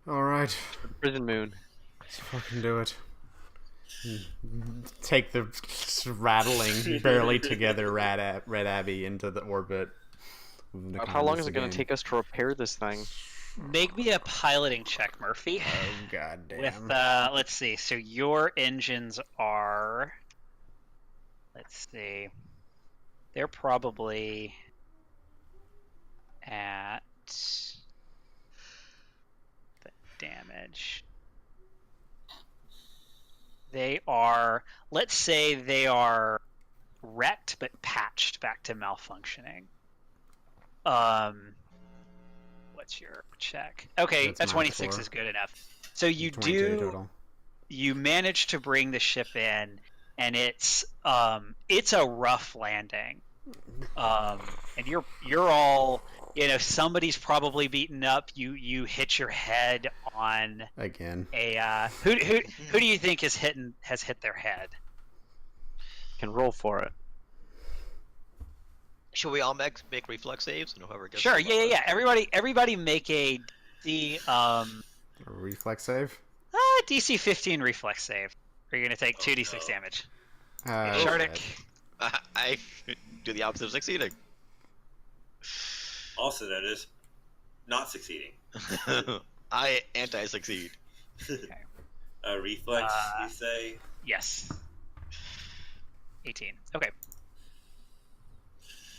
Alright. For the prison moon. Let's fucking do it. Take the rattling, barely together Red Abbey into the orbit. How long is it going to take us to repair this thing? Make me a piloting check, Murphy. Oh, goddamn. With, let's see. So your engines are, let's see. They're probably at the damage. They are, let's say they are wrecked but patched back to malfunctioning. What's your check? Okay, That's a my 26 score. is good enough. So you 22 do, total. you manage to bring the ship in, and it's a rough landing. And you're all, somebody's probably beaten up. You hit your head on Again. a who do you think has hit their head? Can roll for it. Should we all make reflex saves and whoever gets Sure. the lowest? Yeah. Everybody make a A reflex save? DC 15 reflex save. You're gonna take 2d6 damage. Shardik. I do the opposite of succeeding. Also, that is not succeeding. I anti-succeed. Reflex, you say? Yes. 18. Okay.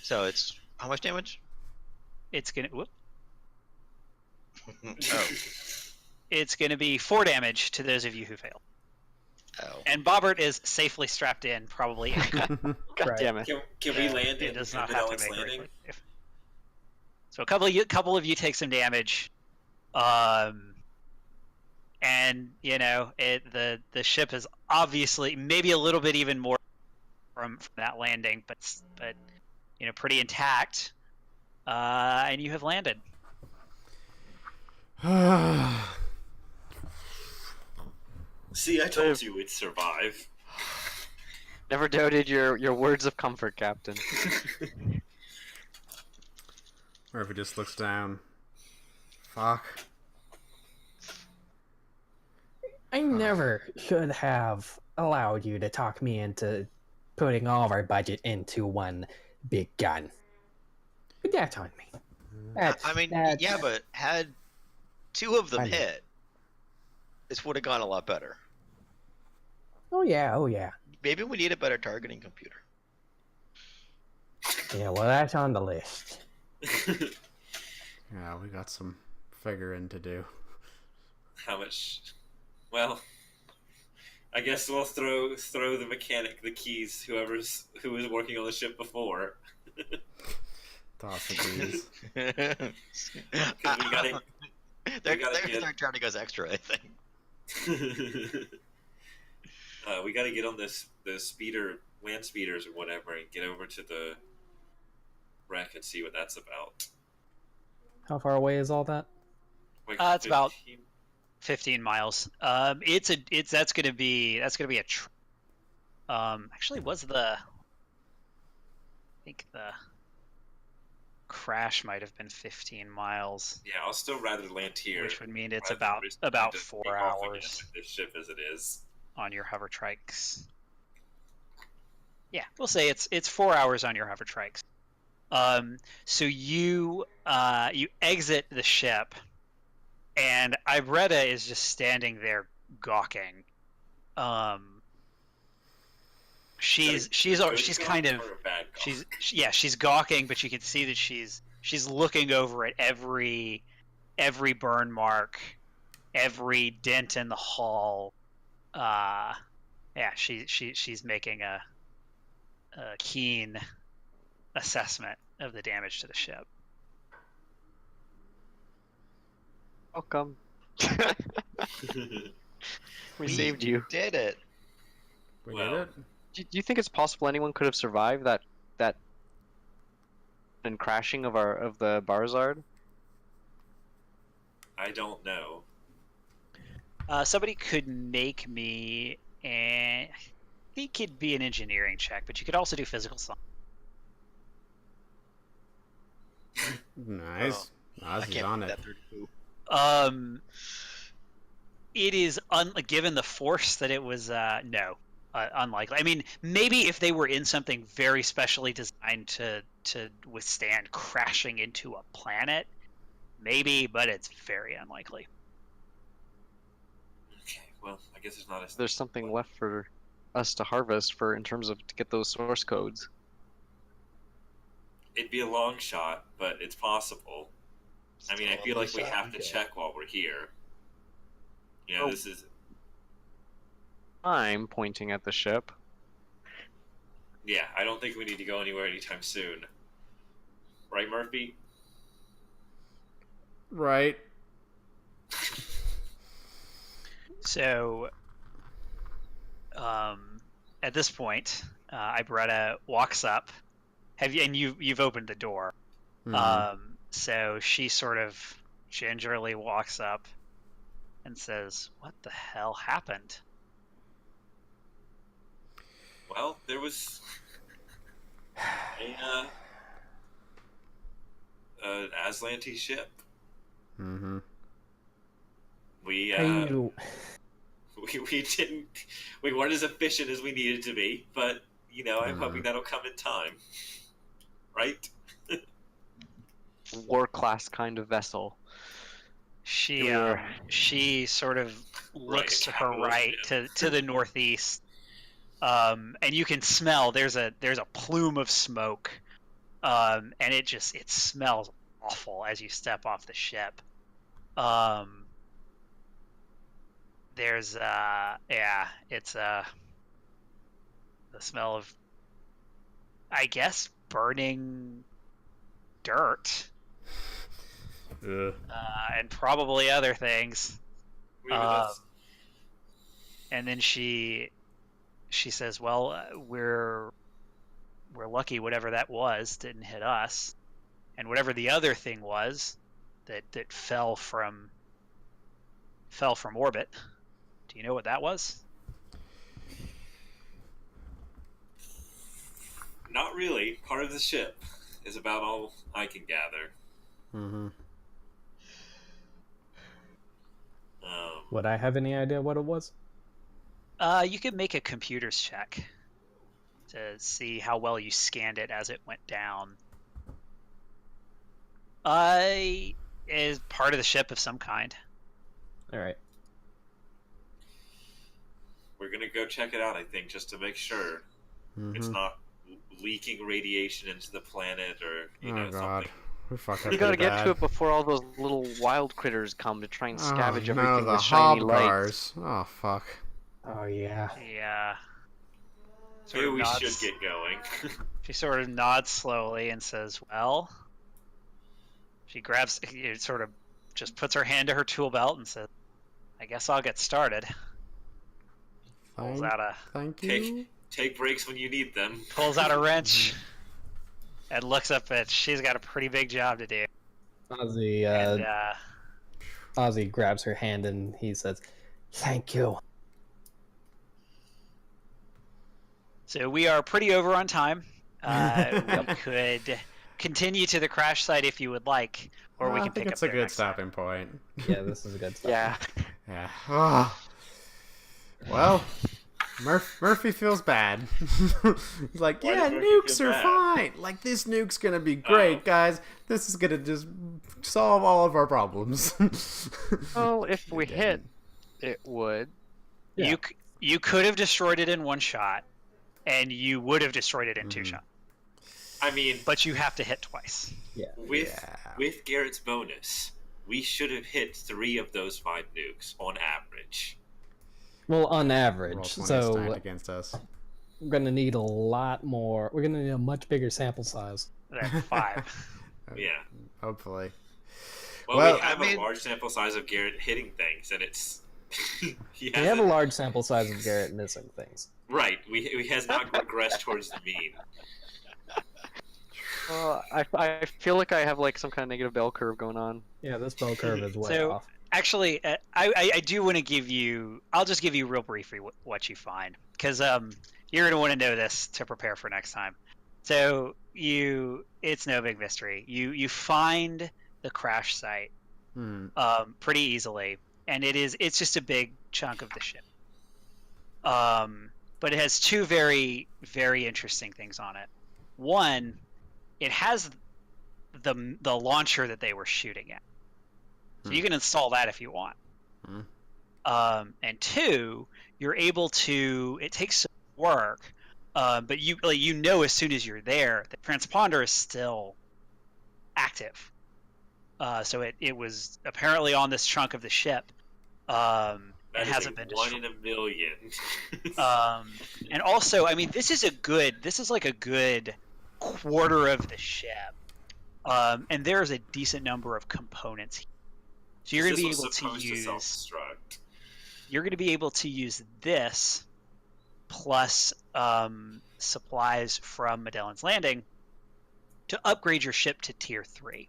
So it's how much damage? It's gonna. Whoop. Oh. It's gonna be 4 damage to those of you who fail. Oh. And Bobbert is safely strapped in, probably. God Right. damn it. Can we land It in does not the have to Alex make a landing? reflex save. So a couple of you take some damage, and the ship is obviously maybe a little bit even more from that landing, but pretty intact, and you have landed. See, I told you we'd survive. Never doubted your words of comfort, Captain. Or if he just looks down. Fuck. I never should have allowed you to talk me into putting all of our budget into one big gun. But that's on me. Yeah, but had 2 of them I know. hit, this would have gone a lot better. Oh yeah. Maybe we need a better targeting computer. Yeah, well, that's on the list. Yeah, we got some figuring to do. How much? Well, I guess we'll throw the mechanic the keys. Who was working on the ship before. Toss the keys. Because we gotta. They're trying to go extra, I think. We gotta get on the speeder, land speeders or whatever, and get over to the wreck and see what that's about. How far away is all that? Like It's about 15? 15 miles. That's gonna be a actually I think the crash might have been 15 miles, Yeah, I'll still rather land here. which would mean it's rather than about risk about to 4 take off again hours with this ship as it is. on your hover trikes. Yeah, we'll say it's 4 hours on your hover trikes. So you exit the ship, and Ibretta is just standing there gawking. She's kind of she's gawking, but you can see that she's looking over at every burn mark, every dent in the hull. She's making a keen assessment of the damage to the ship. Welcome. We saved you. Did it. We Well, did it? Do you think it's possible anyone could have survived that and crashing of the Barzard? I don't know. Somebody could make me I think it'd be an engineering check, but you could also do physical science. Nice. I Oz is can't on put it. that 32. It is given the force that it was unlikely. I mean, maybe if they were in something very specially designed to withstand crashing into a planet, maybe, but it's very unlikely. Okay, well, I guess there's not a... There's something left for us to harvest in terms of to get those source codes. It'd be a long shot, but it's possible. I mean, I feel like we have to check while we're here. You know, this is... I'm pointing at the ship. Yeah, I don't think we need to go anywhere anytime soon. Right, Murphy? Right. So, at this point, Iberetta walks up. You've opened the door. So she sort of gingerly walks up and says, "What the hell happened?" Well, there was an Azlanti ship. Mm-hmm. We we weren't as efficient as we needed to be, but I'm hoping that'll come in time, right? War class kind of vessel. She sort of looks to her right to the northeast, and you can smell there's a plume of smoke, and it smells awful as you step off the ship. There's it's the smell of, I guess, burning dirt. And probably other things. And then she says, "Well, we're lucky whatever that was didn't hit us, and whatever the other thing was that fell from orbit. Do you know what that was?" Not really. Part of the ship is about all I can gather. Mm-hmm. Would I have any idea what it was? You could make a computer's check to see how well you scanned it as it went down. Is part of the ship of some kind. All right. We're gonna go check it out, I think, just to make sure it's not leaking radiation into the planet or something. You gotta get to it before all those little wild critters come to try and scavenge everything the with shiny hobgars. lights. Oh fuck. Oh yeah. Yeah. Maybe we should get going. She sort of nods slowly and says, "Well," she grabs, sort of just puts her hand to her tool belt and says, "I guess I'll get started." Pulls out a Thank you. Take breaks when you need them. Pulls out a wrench and looks up at. She's got a pretty big job to do. Ozzy grabs her hand and he says, "Thank you." So we are pretty over on time. We could continue to the crash site if you would like, or we can pick up it's a there good next stopping point. Yeah, this is a good start. Yeah. Yeah. Oh. Well, Murphy feels bad. He's like, Why yeah, does Murphy nukes feel are bad? fine. Like, this nuke's gonna be great, guys. This is gonna just solve all of our problems. Well, if we hit, it would. Yeah. You could have destroyed it in one shot, and you would have destroyed it in two shots. I mean, But you have to hit twice. Yeah. with Garrett's bonus, we should have hit 3 of those 5 nukes on average. Well, on Roll average, 20 so stacked against us. we're gonna need a lot more. We're gonna need a much bigger sample size. There, 5. Yeah. Hopefully. Well, we have a large sample size of Garrett hitting things, and it's We have a large sample size of Garrett missing things. Right. He has not regressed towards the mean. I feel like I have like some kind of negative bell curve going on. Yeah, this bell curve is way So, off. actually, I do want to give you. I'll just give you real briefly what you find, because you're gonna want to know this to prepare for next time. So it's no big mystery. You find the crash site pretty easily, and it's just a big chunk of the ship. But it has 2 very, very interesting things on it. One, it has the launcher that they were shooting at. So you can install that if you want. And 2, you're able to. It takes some work, but you know as soon as you're there, the transponder is still active. So it was apparently on this chunk of the ship. It hasn't been destroyed. 1 in a million. And also, I mean, this is like a good quarter of the ship. And there's a decent number of components here. So you're going to be able to use. You're going to be able to use this plus supplies from Magellan's Landing to upgrade your ship to tier 3.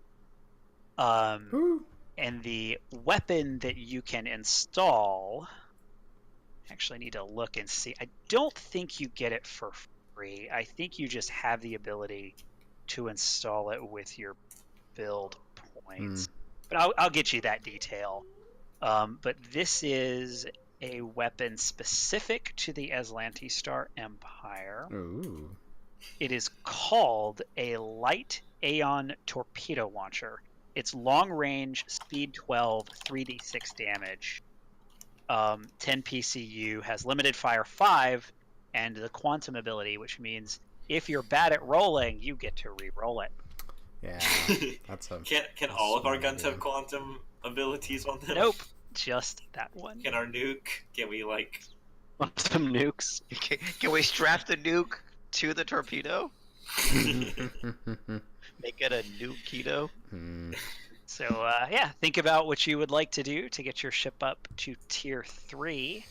And the weapon that you can install, actually need to look and see. I don't think you get it for free. I think you just have the ability to install it with your build points. But I'll get you that detail. But this is a weapon specific to the Azlanti Star Empire. Ooh. It is called a light Aeon torpedo launcher. It's long range, speed 12, 3d6 damage, 10 PCU, has limited fire 5, and the quantum ability, which means if you're bad at rolling, you get to re-roll it. Yeah, that's a. Can all of our guns have quantum abilities on them? Nope, just that one. Can our nuke? Can we like some nukes? Can we strap the nuke to the torpedo? Make it a nuke-keto? So, yeah, think about what you would like to do to get your ship up to tier 3.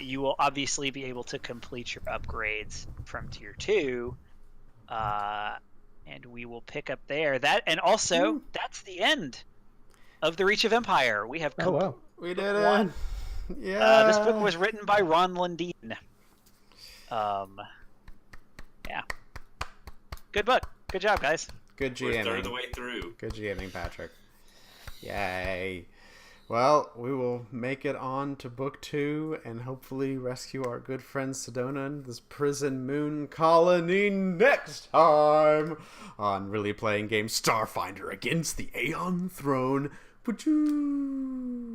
You will obviously be able to complete your upgrades from tier 2. And we will pick up there. And also, that's the end of The Reach of Empire. We have we did it. Yeah. This book was written by Ron Lundeen. Yeah. Good book. Good job, guys. Good GMing. We're a third of the way through. Good GMing, Patrick. Yay. Well, we will make it on to book 2 and hopefully rescue our good friend Sedona in this prison moon colony next time on Really Playing Games Starfinder against the Aeon throne. Pachoo!